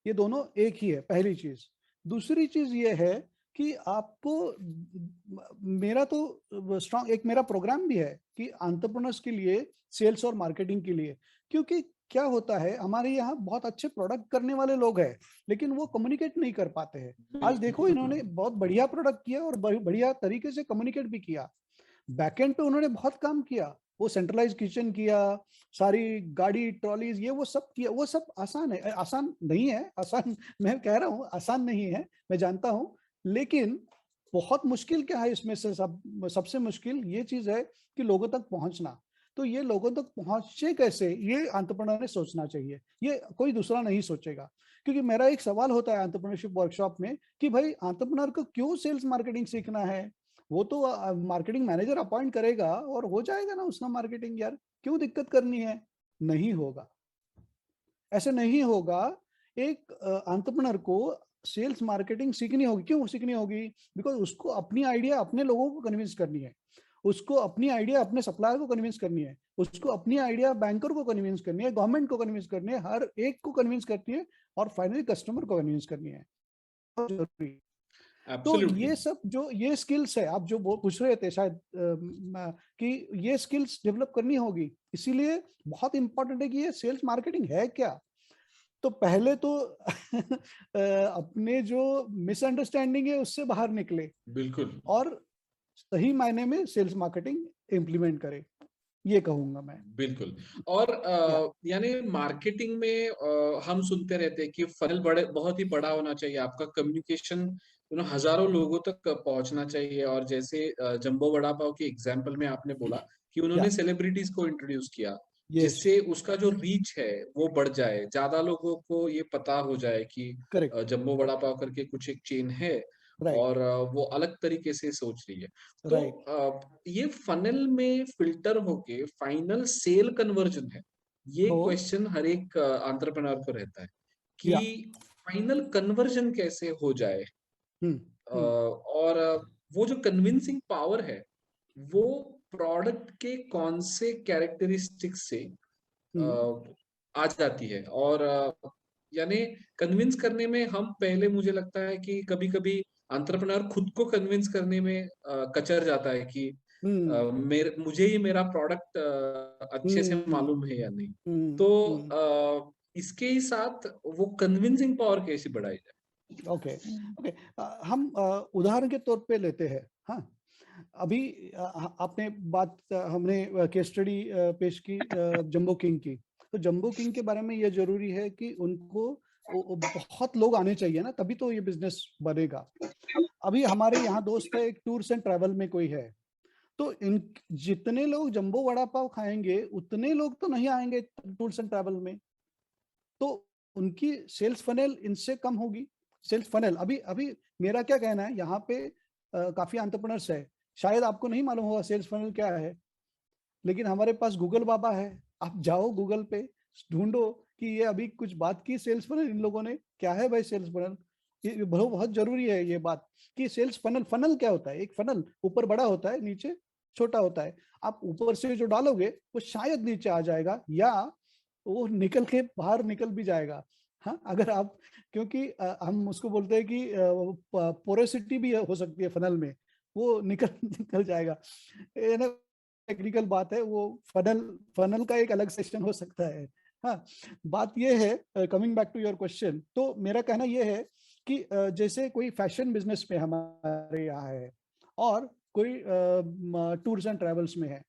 ये दोनों एक ही है, पहली चीज. दूसरी चीज ये है कि आपको, मेरा तो स्ट्रॉन्ग एक मेरा प्रोग्राम भी है कि एंटरप्रेन्योर्स के लिए, सेल्स और मार्केटिंग के लिए, क्योंकि क्या होता है, हमारे यहाँ बहुत अच्छे प्रोडक्ट करने वाले लोग हैं, लेकिन वो कम्युनिकेट नहीं कर पाते हैं। आज देखो, इन्होंने बहुत बढ़िया प्रोडक्ट किया और बढ़िया तरीके से कम्युनिकेट भी किया। बैकएंड पे उन्होंने बहुत काम किया, वो सेंट्रलाइज किचन किया, सारी गाड़ी ट्रॉलीज ये वो सब किया। वो सब आसान है, आसान नहीं है, आसान मैं कह रहा हूँ आसान नहीं है, मैं जानता हूँ, लेकिन बहुत मुश्किल क्या है इसमें से सबसे मुश्किल ये चीज है कि लोगों तक पहुंचना। तो ये लोगों तक पहुंचे कैसे, ये एंटरप्रेन्योर ने सोचना चाहिए, ये कोई दूसरा नहीं सोचेगा। क्योंकि मेरा एक सवाल होता है एंटरप्रेन्योरशिप वर्कशॉप में कि भाई एंटरप्रेन्योर को क्यों सेल्स मार्केटिंग सीखना है, वो तो मार्केटिंग मैनेजर अपॉइंट करेगा और हो जाएगा ना उसका मार्केटिंग, यार क्यों दिक्कत करनी है। नहीं होगा, ऐसे नहीं होगा। एक एंटरप्रेन्योर को सेल्स मार्केटिंग सीखनी होगी। क्यों सीखनी होगी? बिकॉज उसको अपनी आइडिया अपने लोगों को कन्विंस करनी है, उसको अपनी आइडिया अपने सप्लायर को कन्विंस करनी है, उसको अपनी आइडिया बैंकर को कन्विंस करनी है, गवर्नमेंट को कन्विंस करनी है, हर एक को कन्विंस करनी है और फाइनली कस्टमर को कन्विंस करनी है। जरूरी। तो ये सब जो ये स्किल्स है, आप जो पूछ रहे थे शायद कि ये स्किल्स डेवलप करनी होगी, इसीलिए बहुत इंपॉर्टेंट है कि ये सेल्स मार्केटिंग है क्या। तो पहले तो अपने जो मिसअंडरस्टैंडिंग है उससे बाहर निकले, बिल्कुल, और सही मायने में सेल्स मार्केटिंग इम्प्लीमेंट करे, ये कहूंगा मैं। बिल्कुल। और यानी मार्केटिंग में हम सुनते रहते हैं कि फनल बहुत ही बड़ा होना चाहिए, आपका कम्युनिकेशन हजारों लोगों तक पहुंचना चाहिए। और जैसे जंबो वड़ा पाव के एग्जांपल में आपने बोला कि उन्होंने सेलिब्रिटीज को इंट्रोड्यूस किया, जिससे उसका जो रीच है वो बढ़ जाए, ज्यादा लोगों को ये पता हो जाए कि जंबो वड़ा पाव करके कुछ एक चेन है और वो अलग तरीके से सोच रही है। तो ये फनल में फिल्टर होके फाइनल सेल कन्वर्जन है, ये क्वेश्चन हर एक एंटरप्रेन्योर को रहता है कि फाइनल कन्वर्जन कैसे हो जाए। और वो जो कन्विंसिंग पावर है वो प्रोडक्ट के कौन से कैरेक्टरिस्टिक्स से आ जाती है। और यानी कन्विंस करने में हम पहले, मुझे लगता है कि कभी कभी एंटरप्रेन्योर खुद को कन्विंस करने में कचर जाता है कि मुझे ये मेरा प्रोडक्ट अच्छे से मालूम है या नहीं। तो इसके ही साथ वो कन्विंसिंग पावर कैसे बढ़ाई जाए। ओके, हम उदाहरण के तौर पे लेते हैं। हाँ, अभी आपने बात, हमने केस स्टडी पेश की जंबो किंग की। तो जंबो किंग के बारे में ये जरूरी है कि उनको बहुत लोग आने चाहिए ना, तभी तो ये बिजनेस बनेगा। अभी हमारे यहाँ दोस्त है, एक टूर्स एंड ट्रैवल में कोई है, तो इन जितने लोग जंबो वड़ा पाव खाएंगे उतने लोग तो नहीं आएंगे टूर्स एंड ट्रैवल में, तो उनकी सेल्स फनेल इनसे कम होगी। सेल्स फनेल, अभी मेरा क्या कहना है, यहाँ पे काफी एंटरप्रेन्योर्स है, शायद आपको नहीं मालूम होगा सेल्स फनेल क्या है, लेकिन हमारे पास गूगल बाबा है। आप जाओ गूगल पे, ढूंढो कि ये अभी कुछ बात की सेल्स फनल इन लोगों ने, क्या है भाई सेल्स फनल। ये बहुत जरूरी है ये बात कि सेल्स फनल, फनल क्या होता है? एक फनल ऊपर बड़ा होता है, नीचे छोटा होता है। आप ऊपर से जो डालोगे वो शायद नीचे आ जाएगा या वो निकल के बाहर निकल भी जाएगा। हाँ, अगर आप, क्योंकि हम उसको बोलते हैं कि पोरोसिटी भी हो सकती है फनल में, वो निकल जाएगा। टेक्निकल बात है वो, फनल का एक अलग सेक्शन हो सकता है। हाँ, बात ये है, coming back to your question, तो मेरा कहना ये है कि जैसे कोई फैशन बिजनेस में हमारे यहाँ है और कोई टूर्स एंड ट्रैवल्स में है,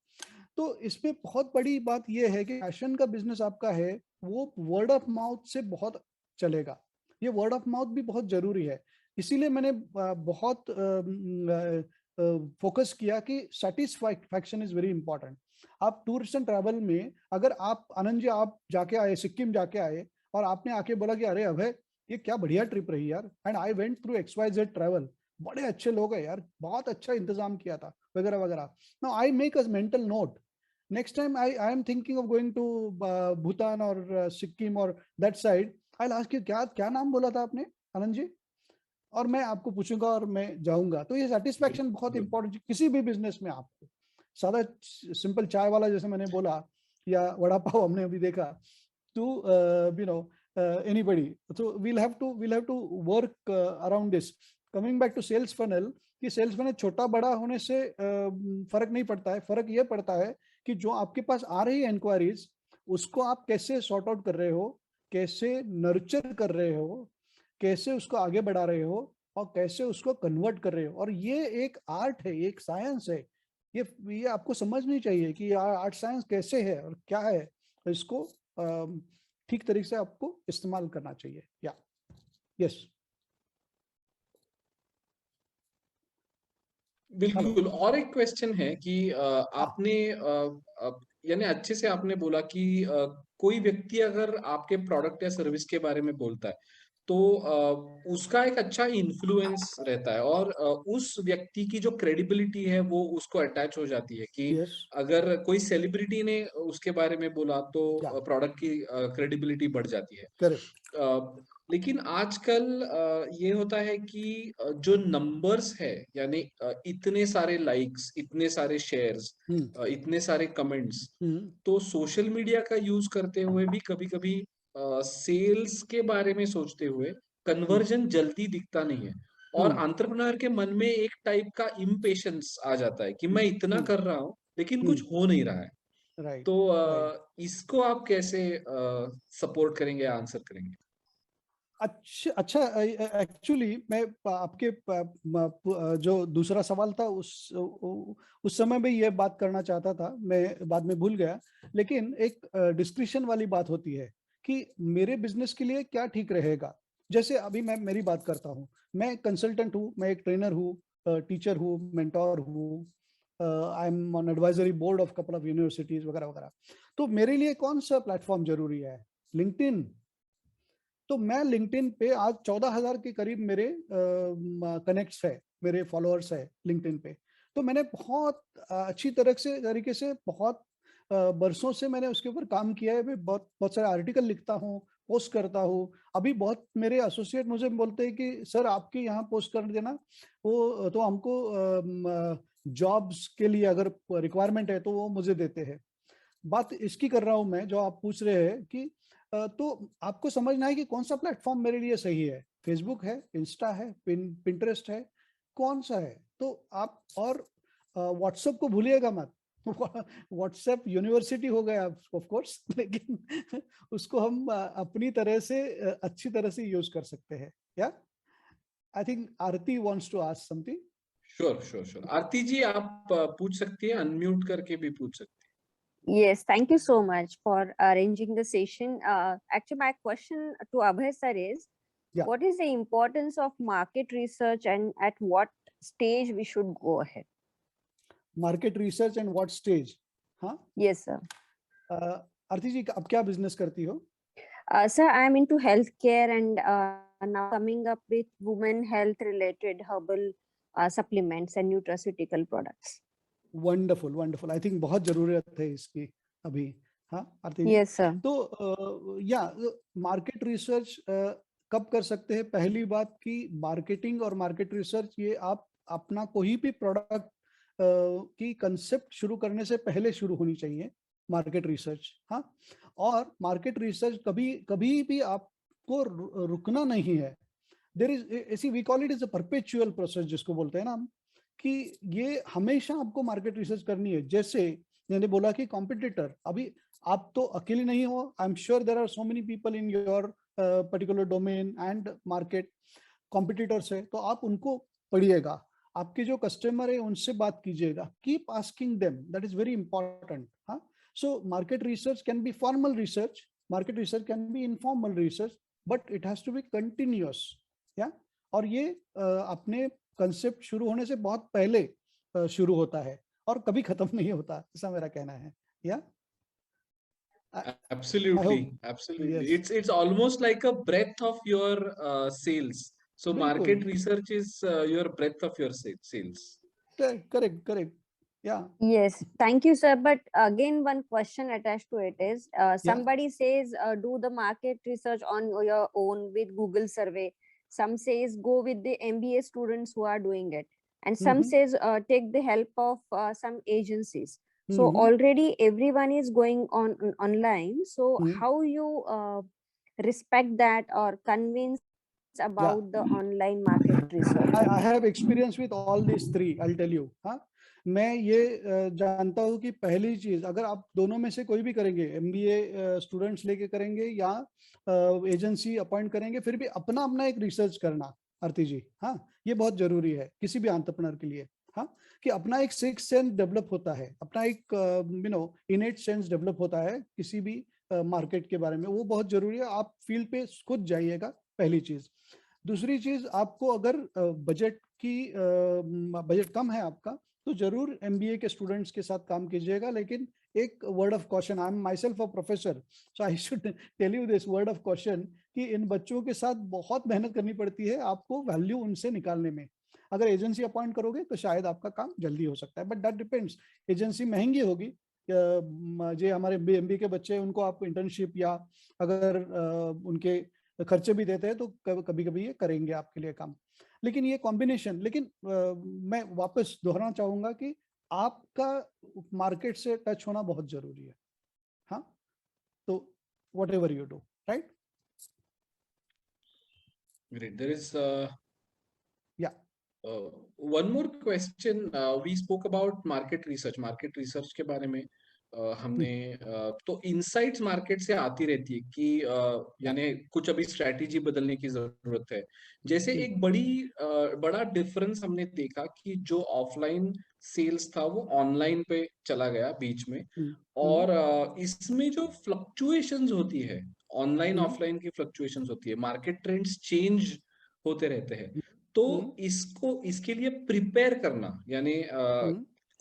तो इसमें बहुत बड़ी बात यह है कि फैशन का बिजनेस आपका है वो वर्ड ऑफ माउथ से बहुत चलेगा। ये वर्ड ऑफ माउथ भी बहुत जरूरी है, इसीलिए मैंने बहुत फोकस किया कि सेटिस्फैक्शन इज वेरी इंपॉर्टेंट। आप टूरिस्ट एंड ट्रैवल में, अगर आप आनंद जी आप जाके आए, सिक्किम जाके आए और आपने आके बोला कि अरे अभय ये क्या बढ़िया ट्रिप रही यार, and I went through XYZ travel, बड़े अच्छे लोग हैं यार, बहुत अच्छा इंतजाम किया था वगैरह वगैरह। Now I make a mental note, next time I am thinking of going to Bhutan or Sikkim or that side, I'll ask you क्या नाम बोला था आपने आनंद जी, और मैं आपको पूछूंगा और मैं जाऊंगा। तो ये सेटिस्फैक्शन बहुत इंपॉर्टेंट किसी भी बिजनेस में। आपको सादा सिंपल चाय वाला जैसे मैंने बोला या वड़ा पाव हमने अभी देखा, to you know anybody, so we'll have to work around this. Coming back to sales funnel, कि सेल्स फनल छोटा बड़ा होने से फर्क नहीं पड़ता है, फर्क ये पड़ता है कि जो आपके पास आ रही है इंक्वायरीज उसको आप कैसे सॉर्ट आउट कर रहे हो, कैसे नर्चर कर रहे हो, कैसे उसको आगे बढ़ा रहे हो, और कैसे उसको कन्वर्ट कर रहे हो। और ये एक आर्ट है, एक साइंस है। ये आपको समझनी चाहिए कि आर्ट साइंस कैसे है और क्या है। इसको ठीक तरीके से आपको इस्तेमाल करना चाहिए। या यस, बिल्कुल। और एक क्वेश्चन है कि आपने यानी अच्छे से आपने बोला कि कोई व्यक्ति अगर आपके प्रोडक्ट या सर्विस के बारे में बोलता है तो उसका एक अच्छा इन्फ्लुएंस रहता है, और उस व्यक्ति की जो क्रेडिबिलिटी है वो उसको अटैच हो जाती है कि यस, अगर कोई सेलिब्रिटी ने उसके बारे में बोला या तो प्रोडक्ट की क्रेडिबिलिटी बढ़ जाती है। करेक्ट। लेकिन आजकल ये होता है कि जो नंबर्स है, यानी इतने सारे लाइक्स, इतने सारे शेयर्स, इतने सारे कमेंट्स, तो सोशल मीडिया का यूज करते हुए भी कभी कभी सेल्स के बारे में सोचते हुए कन्वर्जन जल्दी दिखता नहीं है, और एंटरप्रेन्योर के मन में एक टाइप का इम्पेशंस आ जाता है कि मैं इतना कर रहा हूँ लेकिन कुछ हो नहीं रहा है। राइट, तो राइट। इसको आप कैसे सपोर्ट करेंगे, आंसर करेंगे? अच्छा, अच्छा। एक्चुअली मैं आपके जो दूसरा सवाल था उस समय में ये बात करना चाहता था, मैं बाद में भूल गया। लेकिन एक डिस्क्रिप्शन वाली बात होती है कि मेरे बिजनेस के लिए क्या ठीक रहेगा। जैसे अभी मैं मेरी बात करता हूँ, मैं कंसल्टेंट हूँ, मैं एक ट्रेनर हूँ, टीचर हूँ, मेंटोर हूँ, I am on advisory board of couple of universities वगैरह वगैरह। तो मेरे लिए कौन सा प्लेटफॉर्म जरूरी है? लिंक्डइन। तो मैं लिंक्डइन पे आज 14,000 के करीब मेरे कनेक्ट्स है, मेरे फॉलोअर्स है लिंक्डइन पे। तो मैंने बहुत अच्छी तरीके से बहुत बरसों से मैंने उसके ऊपर काम किया है। मैं बहुत बहुत सारे आर्टिकल लिखता हूँ, पोस्ट करता हूँ। अभी बहुत मेरे एसोसिएट मुझे बोलते हैं कि सर आपके यहाँ पोस्ट कर देना, वो तो हमको जॉब्स के लिए अगर रिक्वायरमेंट है तो वो मुझे देते हैं। बात इसकी कर रहा हूं मैं, जो आप पूछ रहे हैं कि तो आपको समझना है कि कौन सा प्लेटफॉर्म मेरे लिए सही है। फेसबुक है, इंस्टा है, पिंटरेस्ट है, कौन सा है? तो आप और व्हाट्सएप को भूलिएगा मत। व्हाट्सएप यूनिवर्सिटी हो गया ऑफ कोर्स, लेकिन उसको हम अपनी तरह से अच्छी तरह से यूज कर सकते हैं। Yeah I think Aarti wants to ask something. Sure sure sure, Aarti ji आप पूछ सकती है, अनम्यूट करके भी पूछ सकती Yes, thank you so much for arranging the session. Actually, my question to Abhay sir is, या what is the importance of market research and at what stage we should go ahead? Market research and what stage? हाँ, Yes, sir. आरती जी आप क्या business करती हो? Sir, I am into healthcare and now coming up with women health related herbal supplements and nutraceutical products. Wonderful, wonderful. I think बहुत जरूरत है इसकी अभी। हाँ आरती जी, Yes, sir. तो या मार्केट रिसर्च कब कर सकते हैं? पहली बात कि मार्केटिंग और मार्केट रिसर्च ये आप अपना कोई भी प्रोडक्ट की कंसेप्ट शुरू करने से पहले शुरू होनी चाहिए मार्केट रिसर्च। हाँ, और मार्केट रिसर्च कभी कभी भी आपको रुकना नहीं है। देयर इज ऐसी, we call it is a perpetual process जिसको बोलते हैं ना हम, कि ये हमेशा आपको मार्केट रिसर्च करनी है। जैसे मैंने बोला कि कॉम्पिटिटर, अभी आप तो अकेले नहीं हो, I am sure there are so many people in your particular domain and market. Competitors है तो आप उनको पढ़िएगा, आपके जो कस्टमर है उनसे बात कीजिएगा, keep asking them, that is very important. हाँ, so market research can be formal research, market research can be informal research, but it has to be continuous. Yeah और ये अपने कंसेप्ट शुरू होने से बहुत पहले शुरू होता है और कभी खत्म नहीं होता, ऐसा मेरा कहना है। या है। Absolutely, absolutely. yes, It's almost like a breadth of your sales. So बिल्कुल, market research is your breadth of your sales. Correct, correct. या Yes, thank you, sir. But again, one question attached to it is या somebody says do the market research on your own with Google survey. Some says go with the MBA students who are doing it, and some says take the help of some agencies. So already everyone is going online. So how you respect that or convince about the online market research? I have experience with all these three, I'll tell you. हाँ, मैं ये जानता हूँ कि पहली चीज, अगर आप दोनों में से कोई भी करेंगे, MBA स्टूडेंट्स लेके करेंगे या एजेंसी अपॉइंट करेंगे, फिर भी अपना अपना एक रिसर्च करना, आरती जी, हाँ, ये बहुत जरूरी है किसी भी एंटरप्रेन्योर के लिए, हाँ, कि अपना एक सिक्स सेंस डेवलप होता है, अपना एक इनेट सेंस डेवलप होता है किसी भी मार्केट के बारे में, वो बहुत जरूरी है। आप फील्ड पे खुद जाइएगा, पहली चीज। दूसरी चीज, आपको अगर बजट कम है आपका, तो जरूर MBA के स्टूडेंट्स के साथ काम कीजिएगा, लेकिन एक word of caution, I am myself a professor, so I should tell you this word of caution, कि इन बच्चों के साथ बहुत मेहनत करनी पड़ती है आपको वैल्यू उनसे निकालने में। अगर एजेंसी अपॉइंट करोगे तो शायद आपका काम जल्दी हो सकता है, बट दैट डिपेंड्स। एजेंसी महंगी होगी, जो हमारे MBA के बच्चे, उनको आप इंटर्नशिप या अगर उनके खर्चे भी देते हैं तो कभी कभी ये करेंगे आपके लिए काम, लेकिन ये कॉम्बिनेशन। लेकिन मैं वापस दोहराना चाहूंगा कि आपका मार्केट से टच होना बहुत जरूरी है, हाँ, तो whatever you do, right? Great. There is Yeah. One more question. We spoke about market research. Market research के बारे में हमने तो इनसाइट्स मार्केट से आती रहती है कि यानी कुछ अभी स्ट्रैटेजी बदलने की जरूरत है। जैसे एक बड़ा डिफरेंस हमने देखा कि जो ऑफलाइन सेल्स था वो ऑनलाइन पे चला गया बीच में, और इसमें जो फ्लक्चुएशंस होती है, ऑनलाइन ऑफलाइन की फ्लक्चुएशंस होती है, मार्केट ट्रेंड्स चेंज होते रहते हैं, तो इसके लिए प्रिपेयर करना, यानी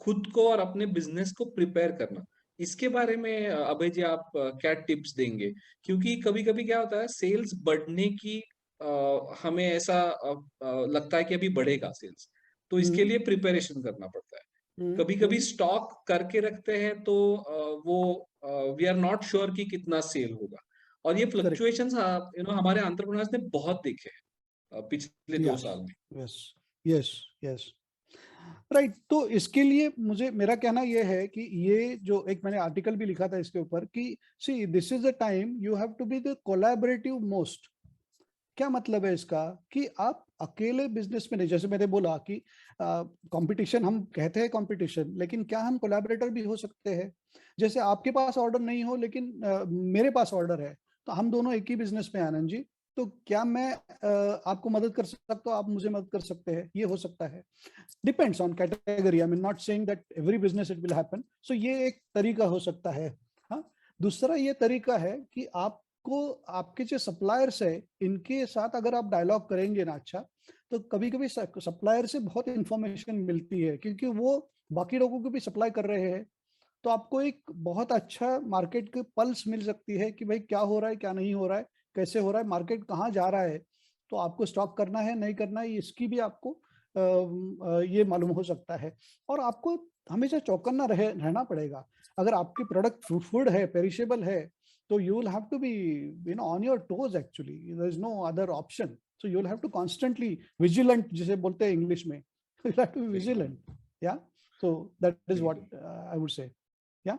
खुद को और अपने बिजनेस को प्रिपेयर करना, इसके बारे में अभय जी आप क्या टिप्स देंगे? क्योंकि कभी कभी क्या होता है, सेल्स बढ़ने की हमें ऐसा लगता है कि अभी बढ़ेगा सेल्स, तो इसके लिए प्रिपरेशन करना पड़ता है। कभी कभी स्टॉक करके रखते हैं तो वो वी आर नॉट श्योर कि कितना सेल होगा, और ये फ्लक्चुएशंस हमारे एंटरप्रेन्योर्स ने बहुत देखे हैं पिछले 2 साल में। Yes yes, right. तो इसके लिए मेरा कहना यह है कि ये जो एक मैंने आर्टिकल भी लिखा था इसके ऊपर कि see this is the time you have to be the collaborative most. क्या मतलब है इसका, कि आप अकेले बिजनेस में नहीं, जैसे मैंने बोला कि कंपटीशन, हम कहते हैं कंपटीशन, लेकिन क्या हम कोलैबोरेटर भी हो सकते हैं? जैसे आपके पास ऑर्डर नहीं हो लेकिन मेरे पास ऑर्डर है, तो हम दोनों एक ही बिजनेस में, आनंद जी, तो क्या मैं आपको मदद कर सकता हूँ, आप मुझे मदद कर सकते हैं, ये हो सकता है। Depends on category, I mean not saying that every business it will happen. So ये एक तरीका हो सकता है। हाँ, दूसरा ये तरीका है कि आपको आपके जो सप्लायर्स है, इनके साथ अगर आप डायलॉग करेंगे ना, अच्छा, तो कभी कभी सप्लायर से बहुत इंफॉर्मेशन मिलती है, क्योंकि वो बाकी लोगों को भी सप्लाई कर रहे हैं, तो आपको एक बहुत अच्छा मार्केट की पल्स मिल सकती है कि भाई क्या हो रहा है, क्या नहीं हो रहा है, कैसे हो रहा है, मार्केट कहाँ जा रहा है, तो आपको स्टॉक करना है नहीं करना है, इसकी भी आपको ये मालूम हो सकता है। और आपको हमेशा चौकन्ना रहना पड़ेगा। अगर आपकी प्रोडक्ट फूड है, पेरिशेबल है, तो you will have to be on your toes, actually there is no other option. So you will have to constantly vigilant, जिसे बोलते हैं इंग्लिश में, you will have to be vigilant, yeah, so that is what I would say. Yeah,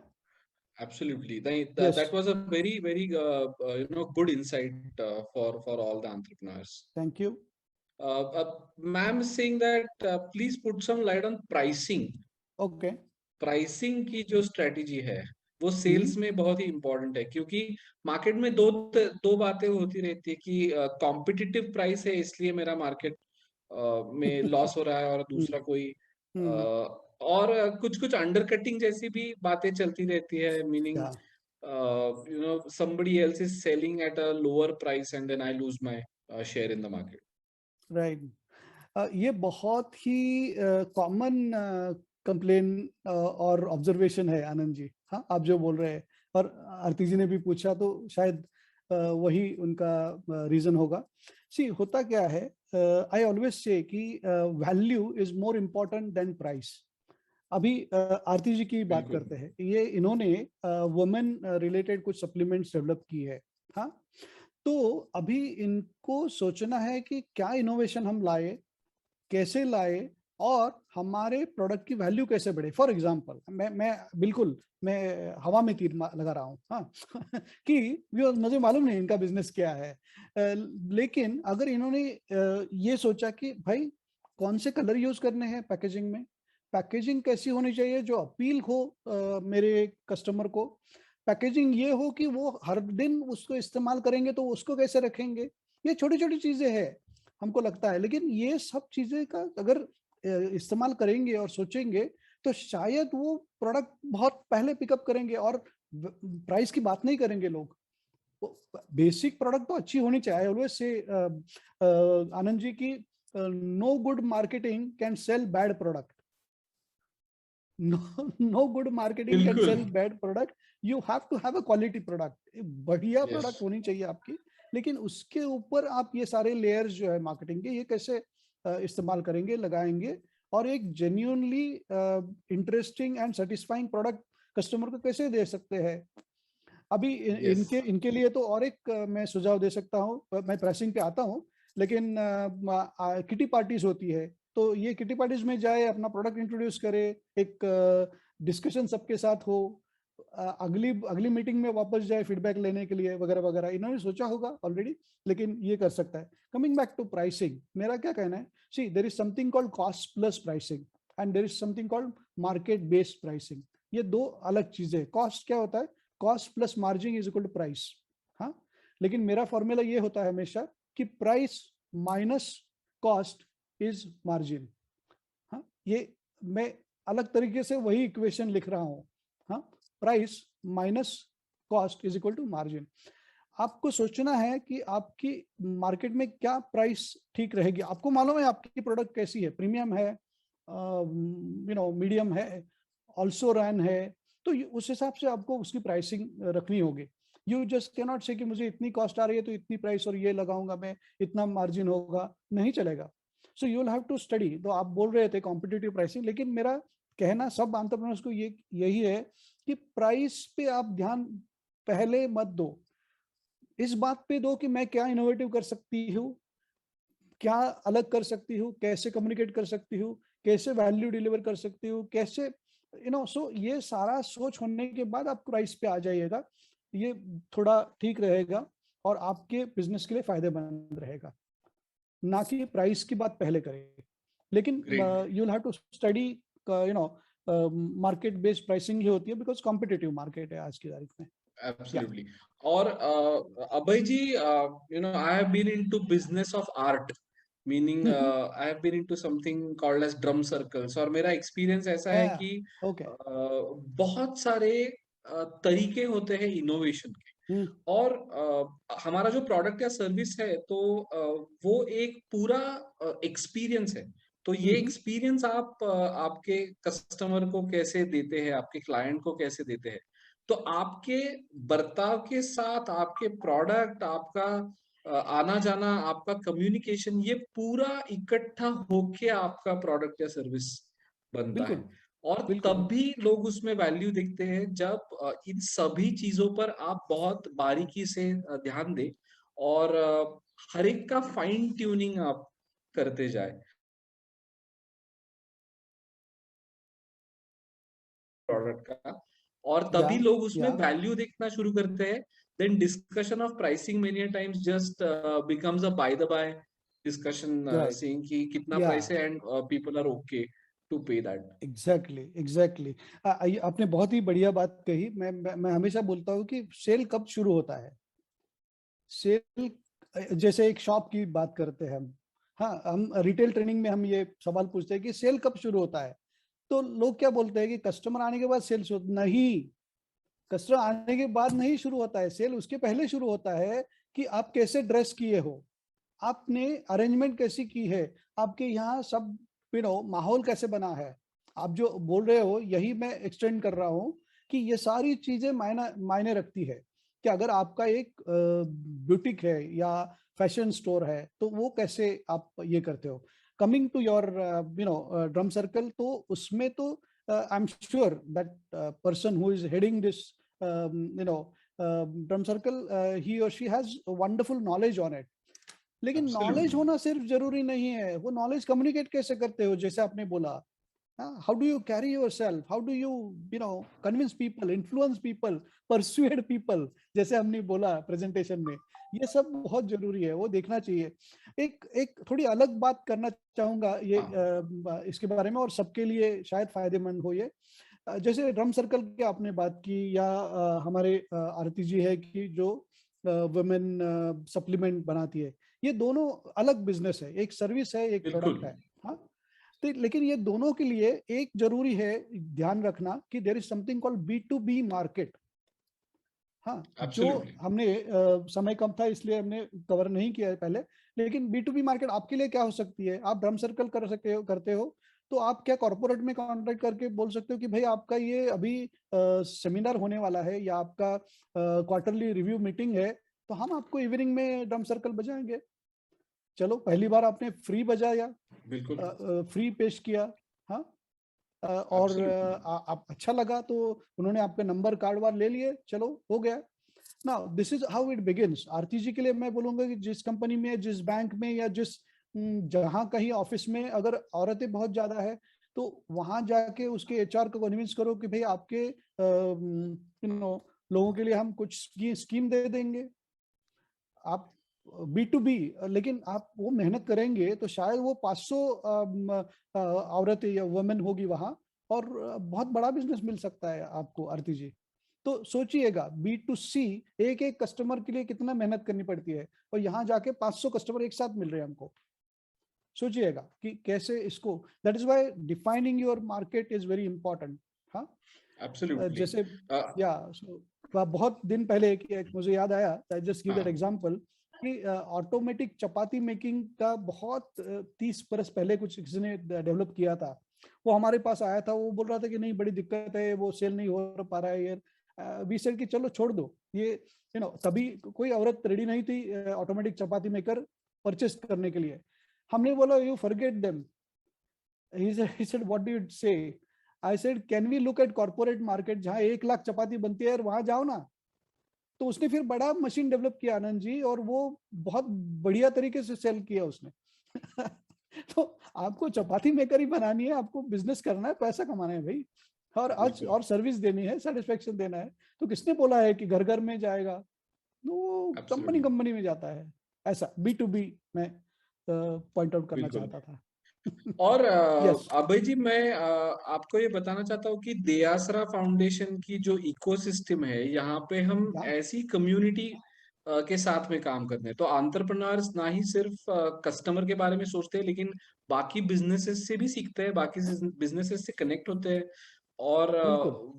absolutely. That, yes, that was a very good insight for all the entrepreneurs. thank you. Ma'am is saying that please put some light on pricing. Okay. Pricing की जो strategy है वो sales में बहुत ही important है, क्योंकि market में दो बातें होती रहती है कि कॉम्पिटिटिव प्राइस है इसलिए मेरा मार्केट में लॉस हो रहा है, और दूसरा कोई और कुछ अंडरकटिंग जैसी भी बातें चलती रहती है, meaning somebody else is selling at a lower price and then I lose my share in the market. Right. ये बहुत ही कॉमन कंप्लेन और ऑब्जर्वेशन है, आनंद जी, हाँ, आप जो बोल रहे हैं, और आरती जी ने भी पूछा तो शायद वही उनका रीजन होगा। सी, होता क्या है, आई ऑलवेज से कि value is more important then price. अभी आरती जी की बात करते हैं, ये इन्होंने वुमेन रिलेटेड कुछ सप्लीमेंट्स डेवलप की है, हाँ, तो अभी इनको सोचना है कि क्या इनोवेशन हम लाए, कैसे लाए, और हमारे प्रोडक्ट की वैल्यू कैसे बढ़े। फॉर एग्जांपल मैं हवा में तीर लगा रहा हूँ, हाँ कि मुझे मालूम नहीं इनका बिजनेस क्या है, लेकिन अगर इन्होंने ये सोचा कि भाई कौन से कलर यूज करने हैं पैकेजिंग में, पैकेजिंग कैसी होनी चाहिए जो अपील हो मेरे कस्टमर को, पैकेजिंग ये हो कि वो हर दिन उसको इस्तेमाल करेंगे तो उसको कैसे रखेंगे, ये छोटी छोटी चीजें हैं हमको लगता है। लेकिन ये सब चीजें का अगर इस्तेमाल करेंगे और सोचेंगे तो शायद वो प्रोडक्ट बहुत पहले पिकअप करेंगे और प्राइस की बात नहीं करेंगे लोग। बेसिक प्रोडक्ट तो अच्छी होनी चाहिए। ऑलवेज से आनंद जी की no good marketing can sell bad product, no good marketing can बिल्कुल। sell bad product. You have to have a quality product. बढ़िया Yes. प्रोडक्ट होनी चाहिए आपकी, लेकिन उसके ऊपर आप ये सारे लेयर्स जो है मार्केटिंग के, ये कैसे इस्तेमाल करेंगे, लगाएंगे, और एक genuinely interesting and satisfying product customer को कैसे दे सकते हैं। अभी Yes. इनके लिए तो और एक मैं सुझाव दे सकता हूँ, मैं प्राइसिंग पे आता हूँ, लेकिन किटी पार्टीज होती है, तो ये किटी पार्टीज में जाए, अपना प्रोडक्ट इंट्रोड्यूस करे, एक डिस्कशन सबके साथ हो, अगली मीटिंग में वापस जाए फीडबैक लेने के लिए वगैरह वगैरह। इन्होंने सोचा होगा ऑलरेडी, लेकिन ये कर सकता है। कमिंग बैक टू प्राइसिंग, मेरा क्या कहना है, see there is something called cost plus pricing and there is something called market based pricing. ये दो अलग चीजें। कॉस्ट क्या होता है, cost plus margin is equal to price, हाँ, लेकिन मेरा फॉर्मूला ये होता है हमेशा कि price minus cost is margin. हाँ, ये मैं अलग तरीके से वही इक्वेशन लिख रहा हूं, हाँ, price minus cost is equal to margin. आपको सोचना है कि आपकी मार्केट में क्या प्राइस ठीक रहेगी। आपको मालूम है आपकी प्रोडक्ट कैसी है, प्रीमियम है, मीडियम है, ऑल्सो रन है, तो उस हिसाब से आपको उसकी प्राइसिंग रखनी होगी। यू जस्ट कैन नॉट से कि मुझे इतनी कॉस्ट आ रही है तो इतनी प्राइस और ये लगाऊंगा मैं, इतना मार्जिन होगा, नहीं चलेगा। So you will have to study. तो आप बोल रहे थे कॉम्पिटिटिव प्राइसिंग, लेकिन मेरा कहना सब एंटरप्रेन्योर्स को यही है कि प्राइस पे आप ध्यान पहले मत दो, इस बात पे दो कि मैं क्या इनोवेटिव कर सकती हूँ, क्या अलग कर सकती हूँ, कैसे कम्युनिकेट कर सकती हूँ, कैसे वैल्यू डिलीवर कर सकती हूँ, कैसे सो ये सारा सोच होने के बाद आप प्राइस पे आ जाइएगा। ये थोड़ा ठीक रहेगा और आपके बिजनेस के लिए फायदेमंद रहेगा, ना कि प्राइस की बात पहले करें। लेकिन you will have to study, market based pricing ही होती है, बिकॉज कॉम्पिटिटिव मार्केट है आज की तारीख में। Absolutely. और अभय जी, I have been into business of art, meaning I have been into something called as drum circles, और मेरा experience ऐसा है कि बहुत सारे तरीके होते हैं इनोवेशन के, और हमारा जो प्रोडक्ट या सर्विस है तो वो एक पूरा एक्सपीरियंस है। तो ये एक्सपीरियंस आप आपके कस्टमर को कैसे देते हैं, आपके क्लाइंट को कैसे देते हैं, तो आपके बर्ताव के साथ आपके प्रोडक्ट, आपका आना जाना, आपका कम्युनिकेशन, ये पूरा इकट्ठा होके आपका प्रोडक्ट या सर्विस बनता है। और तब भी लोग उसमें वैल्यू देखते हैं जब इन सभी चीजों पर आप बहुत बारीकी से ध्यान दें और हर एक का फाइन ट्यूनिंग आप करते जाए प्रोडक्ट का, और तभी लोग उसमें वैल्यू देखना शुरू करते हैं। Then discussion of pricing many times just becomes a by the by discussion, saying कि कितना प्राइस है and people are okay to pay that. Exactly. आपने बहुत ही बढ़िया बात कही। मैं हमेशा बोलता हूँ कि सेल कब शुरू होता है। सेल जैसे एक शॉप की बात करते हैं हम, हाँ, हम रिटेल ट्रेनिंग में हम ये सवाल पूछते हैं कि सेल कब शुरू होता है, तो लोग क्या बोलते हैं कि कस्टमर आने के बाद सेल शुरू, नहीं, कस्टमर आने के बाद नहीं शुरू होता है सेल, उसके पहले शुरू होता है कि आप कैसे ड्रेस किए हो, आपने अरेंजमेंट कैसी की है, आपके यहाँ सब माहौल कैसे बना है। आप जो बोल रहे हो यही मैं एक्सटेंड कर रहा हूँ कि ये सारी चीजें मायने रखती है कि अगर आपका एक बुटीक है या फैशन स्टोर है तो वो कैसे आप ये करते हो। Coming to your drum circle, तो उसमें तो I am sure that person who is heading this drum circle, he or she has a wonderful knowledge on it. लेकिन नॉलेज होना सिर्फ जरूरी नहीं है, वो नॉलेज कम्युनिकेट कैसे करते हो, जैसे आपने बोला, how do you carry yourself, how do you convince people, influence people, persuade people, जैसे हमने बोला प्रेजेंटेशन में, ये सब बहुत जरूरी है, वो देखना चाहिए। एक थोड़ी अलग बात करना चाहूंगा ये इसके बारे में, और सबके लिए शायद फायदेमंद हो ये। जैसे ड्रम सर्कल की आपने बात की, या हमारे आरती जी है कि जो वुमेन सप्लीमेंट बनाती है, ये दोनों अलग बिजनेस है, एक सर्विस है, एक प्रोडक्ट है। हाँ, तो लेकिन ये दोनों के लिए एक जरूरी है ध्यान रखना कि there is something called B2B market. हाँ, जो हमने समय कम था इसलिए हमने कवर नहीं किया है पहले, लेकिन B2B मार्केट आपके लिए क्या हो सकती है? आप ड्रम सर्कल करते हो तो आप क्या कॉर्पोरेट में कॉन्ट्रैक्ट करके बोल सकते हो कि भाई आपका ये अभी सेमिनार होने वाला है, या आपका क्वार्टरली रिव्यू मीटिंग है, तो हम आपको इवनिंग में ड्रम सर्कल बजाएंगे। चलो, पहली बार आपने फ्री बजाया, बिल्कुल फ्री पेश किया, हाँ, और आप अच्छा लगा तो उन्होंने आपके नंबर कार्ड वार ले लिए, चलो हो गया। Now this is how it begins. Aarti ji के लिए मैं बोलूंगा कि जिस कंपनी में, जिस बैंक में, या जिस जहां कहीं ऑफिस में अगर औरतें बहुत ज्यादा है, तो वहां जाके उसके HR को कन्विंस करो कि भाई आपके लोगों के लिए हम कुछ स्कीम दे देंगे। आप B2B, लेकिन आप वो मेहनत करेंगे तो शायद वो 500 औरतें या वुमेन होगी वहां, और बहुत बड़ा बिजनेस मिल सकता है आपको, आरती जी। तो सोचिएगा, B2C, एक एक कस्टमर के लिए कितना मेहनत करनी पड़ती है, और यहाँ जाके 500 कस्टमर एक साथ मिल रहे हैं हमको। सोचिएगा कि कैसे इसको, that is why defining your market is very important. हाँ, एब्सोल्युटली। जैसे बहुत दिन पहले मुझे याद आया, I just give that example, कि ऑटोमेटिक चपाती मेकिंग का बहुत 30 बरस पहले कुछ किसी ने डेवलप किया था। वो हमारे पास आया था, वो बोल रहा था कि नहीं बड़ी दिक्कत है, वो सेल नहीं हो पा रहा है यार। वी सेड कि चलो छोड़ दो ये, तभी कोई औरत रेडी नहीं थी ऑटोमेटिक चपाती मेकर परचेस करने के लिए। हमने बोला you forget them. He said what do you say? I said can we look at corporate market जहाँ 1 लाख चपाती बनती है, वहां जाओ ना। तो उसने फिर बड़ा मशीन डेवलप किया आनंद जी, और वो बहुत बढ़िया तरीके से सेल किया उसने। तो आपको चपाती मेकर ही बनानी है, आपको बिजनेस करना है, पैसा कमाना है भाई, और सर्विस देनी है, सेटिस्फेक्शन देना है। तो किसने बोला है कि घर घर में जाएगा? वो कंपनी में जाता है। ऐसा B2B में पॉइंट आउट करना चाहता था। और अभय जी, मैं आपको ये बताना चाहता हूँ कि दयासरा फाउंडेशन की जो इकोसिस्टम है, यहाँ पे हम ऐसी कम्युनिटी के साथ में काम करते हैं। तो एंटरप्रेन्योर्स ना ही सिर्फ कस्टमर के बारे में सोचते हैं, लेकिन बाकी बिजनेसेस से भी सीखते हैं, बाकी बिजनेसेस से कनेक्ट होते हैं, और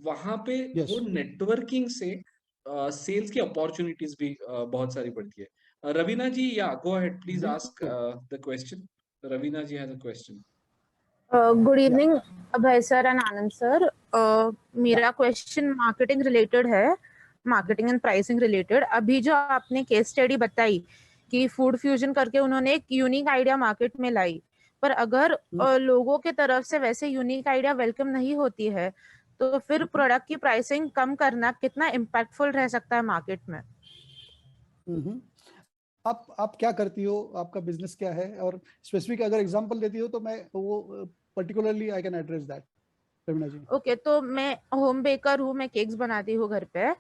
वहां पे वो नेटवर्किंग से सेल्स की अपॉर्चुनिटीज भी बहुत सारी बढ़ती है। रवीना जी, या go ahead please ask the question. Ravina ji has a question. Good evening, Abhay sir and Anand sir. मेरा क्वेश्चन मार्केटिंग रिलेटेड है, मार्केटिंग एंड प्राइसिंग रिलेटेड। अभी जो आपने केस स्टडी बताई कि फूड फ्यूजन करके उन्होंने एक यूनिक आइडिया मार्केट में लाई, पर अगर लोगों के तरफ से वैसे यूनिक आइडिया वेलकम नहीं होती है, तो फिर प्रोडक्ट की प्राइसिंग कम करना कितना इम्पैक्टफुल रह सकता है मार्केट में? आप क्या करती हो, आपका बिजनेस क्या है, और स्पेसिफिक अगर एग्जांपल देती हो तो मैं वो particularly I can address that. Raveena ji, okay, तो मैं होम बेकर हूँ, मैं केक्स बनाती हूँ घर पे।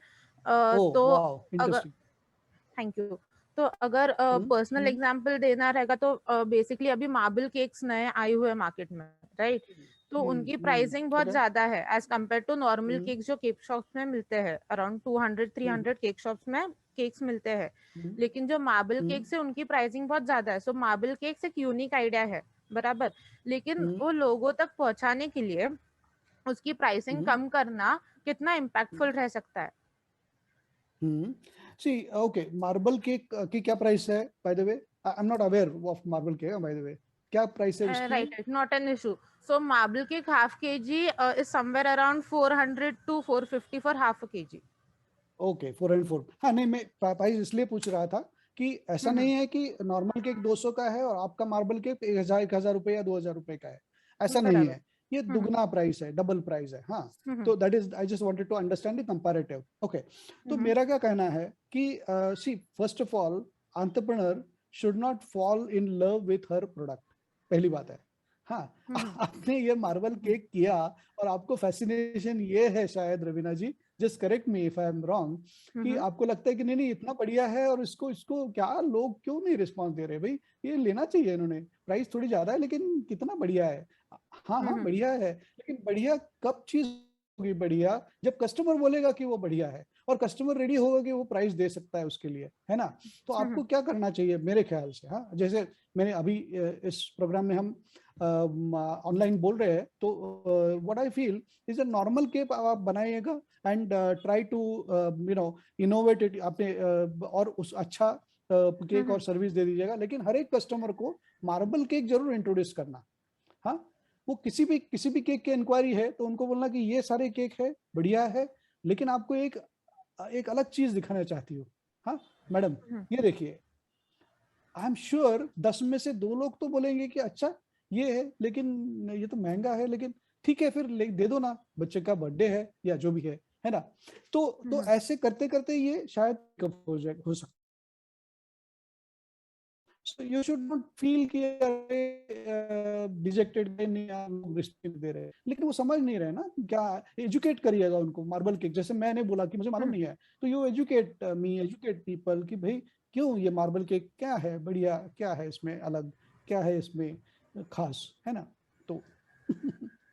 तो अगर, थैंक यू, तो अगर पर्सनल एग्जांपल देना रहेगा तो बेसिकली अभी मार्बल केक्स नए आए हुए हैं मार्केट में, राइट? तो उनकी प्राइसिंग बहुत ज्यादा है as compared to normal cakes जो केक शॉप्स में मिलते हैं। अराउंड 200-300 केक शॉप्स में केक्स मिलते हैं, लेकिन जो मार्बल केक्स है उनकी प्राइसिंग बहुत ज्यादा है। सो मार्बल केक्स एक यूनिक आइडिया है, बराबर, लेकिन वो लोगों तक पहुंचाने के लिए उसकी प्राइसिंग कम करना कितना इम्पैक्टफुल रह सकता है? See, okay, marble cake की क्या प्राइस है? By the way, I'm not aware of marble cake. By the way, क्या प्राइस है उसकी? Right, not an issue. So marble cake half kg is somewhere around 400 to 450 for half a kg. Okay, 404. हाँ, नहीं, मैं price इसलिए पूछ रहा था कि ऐसा नहीं है कि नॉर्मल केक 200 का है और आपका मार्बल केक 1000 रुपए या 2000 रुपए का है, ऐसा नहीं है। ये दुगना प्राइस है, डबल प्राइस है। हाँ, तो that is, I just wanted to understand the comparative. Okay, तो मेरा क्या कहना है कि see, first of all, entrepreneur should not fall in love with her product. पहली बात है। हाँ, आपने ये मार्बल केक किया और आपको फैसिनेशन ये है शायद, Raveena ji, just correct me if I am wrong, कि आपको लगता है कि नहीं इतना बढ़िया है और इसको क्या लोग क्यों नहीं रिस्पॉन्स दे रहे, भाई ये लेना चाहिए, इन्होंने प्राइस थोड़ी ज्यादा है लेकिन कितना बढ़िया है। हाँ बढ़िया है, लेकिन बढ़िया कब चीज होगी बढ़िया? जब कस्टमर बोलेगा कि वो बढ़िया है और कस्टमर रेडी होगा कि वो प्राइस दे सकता है उसके लिए, है ना? तो आपको क्या करना चाहिए मेरे ख्याल से, हाँ, जैसे मैंने अभी इस प्रोग्राम में हम ऑनलाइन बोल रहे हैं, तो what I feel is a normal cake आप बनाइएगा and try to innovate it अपने और उस अच्छा केक और सर्विस दे दीजिएगा, लेकिन हर एक कस्टमर को मार्बल केक जरूर इंट्रोड्यूस करना। हाँ, वो किसी भी केक की इंक्वायरी है तो उनको बोलना कि ये सारे केक है, बढ़िया है, लेकिन आपको एक अलग चीज दिखाना चाहती हूँ। हाँ मैडम, ये देखिए, आई एम श्योर 10 में से 2 लोग तो बोलेंगे कि अच्छा ये है, लेकिन ये तो महंगा है, लेकिन ठीक है फिर दे दो ना, बच्चे का बर्थडे है या जो भी है ना? तो ऐसे करते करते ये शायद हो सकता। So you should not feel कि डिजेक्टेड नहीं रिस्पेक्ट दे रहे, लेकिन वो समझ नहीं रहे ना क्या। एजुकेट करिएगा उनको। मार्बल केक जैसे मैंने बोला कि मुझे मालूम नहीं है, तो यू एजुकेट पीपल कि भाई क्यों ये मार्बल केक क्या है बढ़िया, क्या है इसमें अलग, क्या है इसमें खास, है ना? तो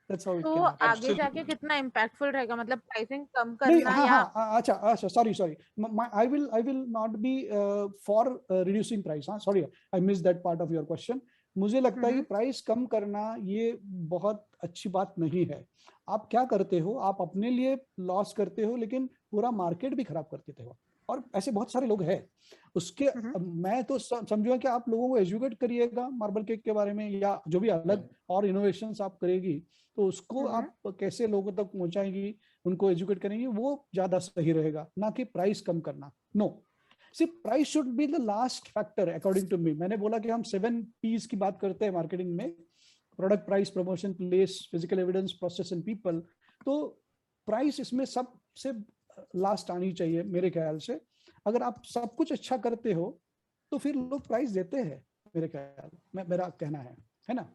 that's how it तो can happen. आगे जाके कितना इम्पैक्टफुल रहेगा, मतलब प्राइसिंग कम नहीं, करना हाँ या हाँ, अच्छा sorry I will not be for reducing price। हाँ sorry, I missed that part of your question। मुझे लगता है कि प्राइस कम करना ये बहुत अच्छी बात नहीं है। आप क्या करते हो, आप अपने लिए लॉस करते हो, लेकिन पूरा मार्केट भी खराब कर देते हो, और ऐसे बहुत सारे लोग हैं उसके। मैं तो समझूंगा कि आप लोगों को एजुकेट करिएगा मार्बल केक के बारे में, या जो भी अलग और इनोवेशंस आप करेगी तो उसको आप कैसे लोगों तक पहुंचाएंगी, उनको एजुकेट करेंगे, वो ज्यादा सही रहेगा, ना कि प्राइस कम करना। No, see price should be the last factor according to me. मैंने बोला कि हम 7 P's की बात करते हैं मार्केटिंग में, product, price, promotion, place, physical evidence, process and people. तो प्राइस इसमें सबसे लास्ट आनी चाहिए मेरे ख्याल से। अगर आप सब कुछ अच्छा करते हो तो फिर लोग प्राइस देते हैं, मेरे ख्याल में, मेरा कहना है ना?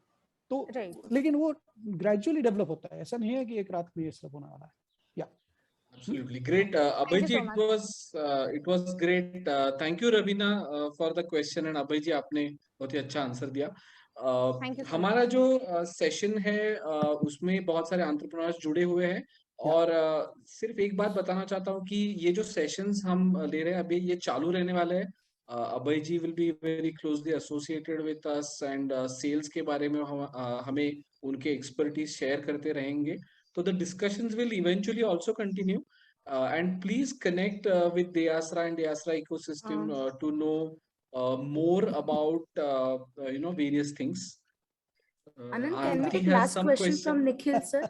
तो लेकिन वो ग्रेजुअली डेवलप होता है, ऐसा नहीं है कि एक रात में ये सब होने वाला है। Absolutely great, Abhay ji, it was great. Thank you Ravina for the question, and Abhay ji आपने बहुत ही अच्छा आंसर दिया। हमारा जो सेशन है उसमें बहुत सारे एंटरप्रेन्योर्स जुड़े हुए हैं, और सिर्फ एक बात बताना चाहता हूँ कि ये जो सेशंस हम ले रहे हैं अभी, ये चालू रहने वाले हैं। Abhay ji will be very closely associated with us, and sales के बारे में हमें उनके एक्सपर्टीज शेयर करते रहेंगे। So the discussions will eventually also continue, and please connect with Deyasra and Deyasra ecosystem to know more about various things. Anand, can we take last question from Nikhil sir?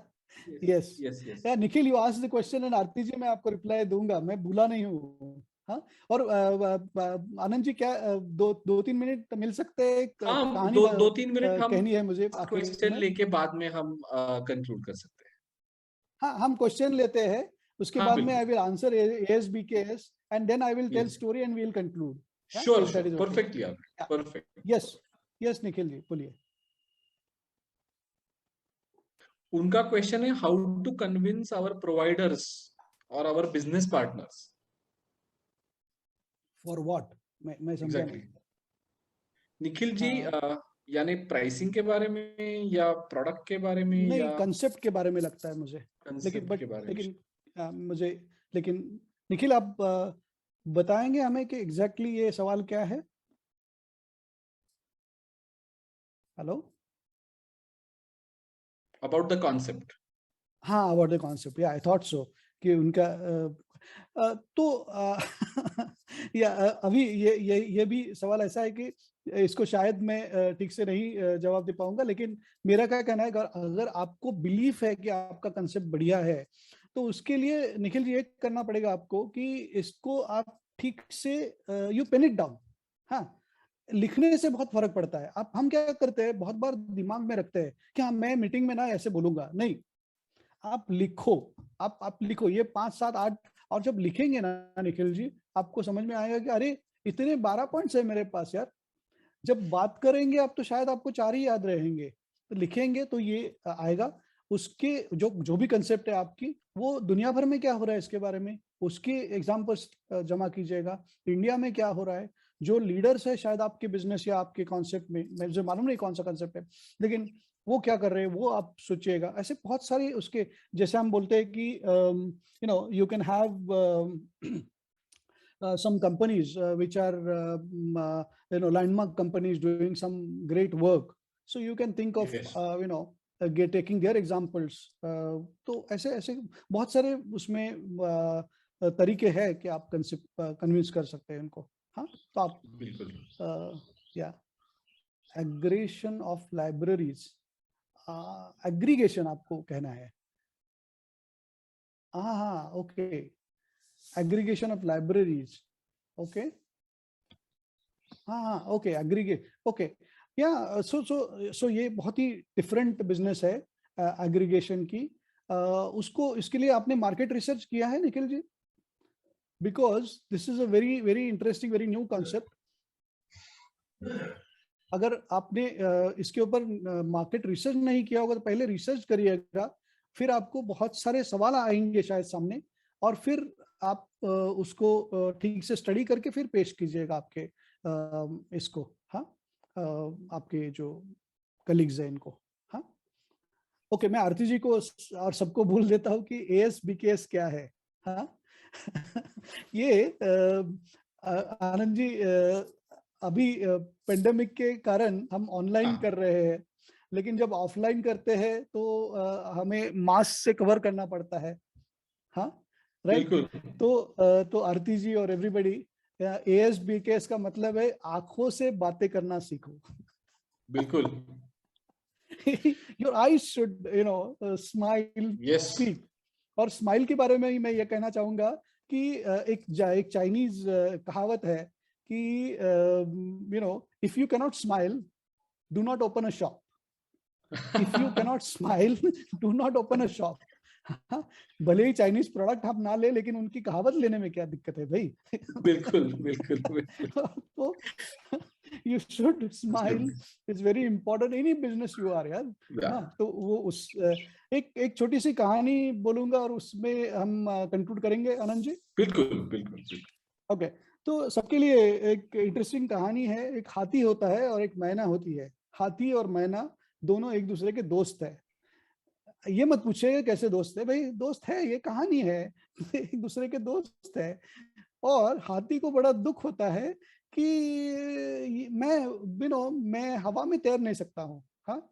Yes. Yeah, Nikhil, you asked the question, and Aarti ji मैं आपको reply दूंगा, मैं भूला नहीं हूँ। हाँ, और आनंद जी क्या 2-3 मिनट मिल सकते हैं? हाँ, 2-3 मिनट हम कहनी है मुझे क्वेश्चन लेके बाद में हम कंक्लूड कर सकते हैं। हाँ, हम क्वेश्चन लेते हैं, उसके बाद में I will answer ASBKS and then I will tell story and we will conclude. Sure, perfectly, perfect. Yes Nikhil ji बोलिए। उनका क्वेश्चन है how to convince our providers और our business partners for what, मैं समझा नहीं। निखिल जी, यानी प्राइसिंग के बारे में या प्रोडक्ट के बारे में? नहीं, या कंसेप्ट के बारे में लगता है मुझे, लेकिन निखिल आप बताएंगे हमें कि एग्जैक्टली ये सवाल क्या है? Hello, about the concept. हाँ, अबाउट द कॉन्सेप्ट, या आई थॉट सो कि उनका तो या अभी ये भी सवाल ऐसा है कि इसको शायद मैं ठीक से नहीं जवाब दे पाऊंगा, लेकिन मेरा क्या कहना है, अगर आपको बिलीफ है कि आपका कंसेप्ट बढ़िया है तो उसके लिए निखिल जी एक करना पड़ेगा आपको कि इसको आप ठीक से यू पेन इट डाउन। हाँ, लिखने से बहुत फर्क पड़ता है। हम क्या करते हैं, बहुत बार दिमाग में रखते हैं कि हाँ मैं मीटिंग में ना ऐसे बोलूंगा, नहीं, आप लिखो, आप लिखो ये 5, 7, 8, और जब लिखेंगे ना निखिल जी, आपको समझ में आएगा कि अरे इतने 12 पॉइंट्स है मेरे पास यार, जब बात करेंगे आप तो शायद आपको 4 ही याद रहेंगे, तो लिखेंगे तो ये आएगा। उसके जो भी कंसेप्ट है आपकी, वो दुनिया भर में क्या हो रहा है इसके बारे में, उसके एग्जांपल्स जमा कीजिएगा। इंडिया में क्या हो रहा है, जो लीडर्स है शायद आपके बिजनेस या आपके कॉन्सेप्ट में, मुझे मालूम नहीं कौन सा कॉन्सेप्ट है, लेकिन वो क्या कर रहे हैं वो आप सोचिएगा। ऐसे बहुत सारे उसके, जैसे हम बोलते हैं कि you can have some companies which are landmark companies doing some great work, so you can think of Yes. taking their examples. तो ऐसे ऐसे बहुत सारे उसमें तरीके हैं कि आप कन्विंस कर सकते हैं उनको। हाँ, तो आप बिल्कुल या एग्रीगेशन ऑफ लाइब्रेरीज, एग्रीगेशन आपको कहना है। हाँ, okay, aggregation of libraries, okay, हाँ, okay, aggregate, okay, yeah, so ये बहुत ही different business है aggregation की। उसको, इसके लिए आपने market research किया है Nikhil ji? Because this is a very very interesting, very new concept. अगर आपने इसके ऊपर मार्केट रिसर्च नहीं किया होगा तो पहले रिसर्च करिएगा, फिर आपको बहुत सारे सवाल आएंगे शायद सामने, और फिर आप उसको ठीक से स्टडी करके फिर पेश कीजिएगा आपके इसको। हाँ, आपके जो कलीग्स हैं इनको। हाँ, ओके, मैं आरती जी को और सबको बोल देता हूँ कि ASBKS क्या है। हाँ ये आनंद जी, अभी पेंडेमिक के कारण हम ऑनलाइन कर रहे हैं, लेकिन जब ऑफलाइन करते हैं तो हमें मास्क से कवर करना पड़ता है। हाँ, राइट। तो आरती जी और एवरीबडी, ASBKS का मतलब है आंखों से बातें करना सीखो। बिल्कुल। Your eyes should smile, yes. speak। और स्माइल के बारे में ही मैं ये कहना चाहूंगा कि एक चाइनीज कहावत है कि if you cannot smile, do not open a shop. If you cannot smile, do not open a shop. भले ही चाइनीज प्रोडक्ट आप ना ले, लेकिन उनकी कहावत लेने में क्या दिक्कत है भाई? बिल्कुल बिल्कुल। तो you should smile, it's very important any business you are यार। हाँ, तो वो उस एक छोटी सी कहानी बोलूंगा और उसमें हम कंक्लूड करेंगे आनंद जी। बिल्कुल। ओके, तो सबके लिए एक इंटरेस्टिंग कहानी है। एक हाथी होता है और एक मैना होती है। हाथी और मैना दोनों एक दूसरे के दोस्त है। ये मत पूछिए कैसे दोस्त है, भाई दोस्त है, ये कहानी है, एक दूसरे के दोस्त है। और हाथी को बड़ा दुख होता है कि मैं हवा में तैर नहीं सकता हूँ। हाँ,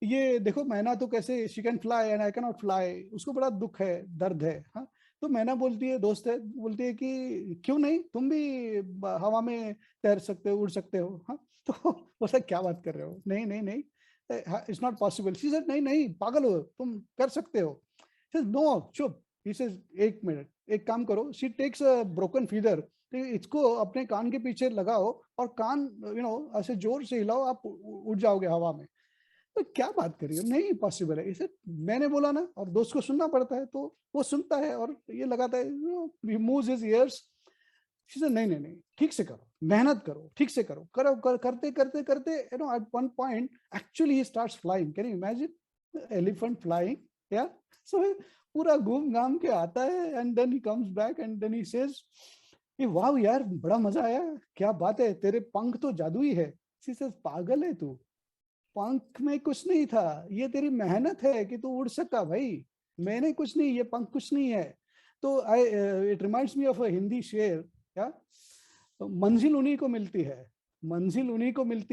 ये देखो मैना तो कैसे, she can fly and I can not fly. उसको बड़ा दुख है, दर्द है। हाँ, तो मैना बोलती है, दोस्त है, बोलती है कि क्यों नहीं, तुम भी हवा में तैर सकते हो, उड़ सकते हो। हाँ, तो बोला क्या बात कर रहे हो, नहीं, it's not possible. She said नहीं, पागल हो, तुम कर सकते हो। नो, चुप। ही सेज एक मिनट, एक काम करो। She takes a broken feather, इसको अपने कान के पीछे लगाओ और कान ऐसे जोर से हिलाओ, आप उड़ जाओगे हवा में। तो क्या बात कर रही हो, नहीं पॉसिबल है। इसे मैंने बोला ना, और दोस्त को सुनना पड़ता है, तो वो सुनता है और ये लगाता है, मूव्स हिज ईयर्स। नहीं, ठीक से करो, मेहनत करो, ठीक से करो, करते at one point actually he starts flying. Can you imagine elephant flying? या सो पूरा घूम घाम के आता है, and then he comes back and then he says, वाह यार, बड़ा मजा आया, क्या बात है, तेरे पंख तो जादुई है। शी सेज, पागल है तू, पंख में कुछ नहीं था, ये तेरी मेहनत है कि तू उड़ सका भाई, मैंने कुछ नहीं, ये पंख कुछ नहीं है। तो it reminds me of a Hindi शेर, क्या, मंजिल उन्हीं को मिलती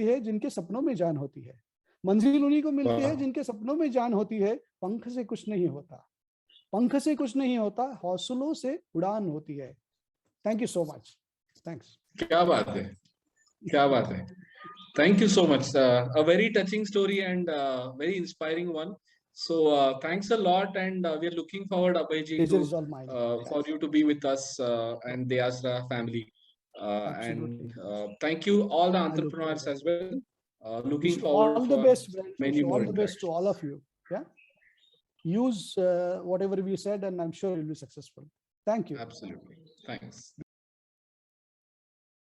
है जिनके सपनों में जान होती है। मंजिल उन्हीं को मिलती है जिनके सपनों में जान होती है। पंख से कुछ नहीं होता, हौसलों से उड़ान होती है। Thank you so much. Thanks. क्या बात है। Thank you so much. A very touching story and very inspiring one. So thanks a lot, and we are looking forward, Abhayji, for you to be with us and the Asra family. And thank you all the entrepreneurs as well. Looking forward all the best, many more. All the best to all of you. Yeah. Use whatever we said, and I'm sure you'll be successful. Thank you. Absolutely. Thanks.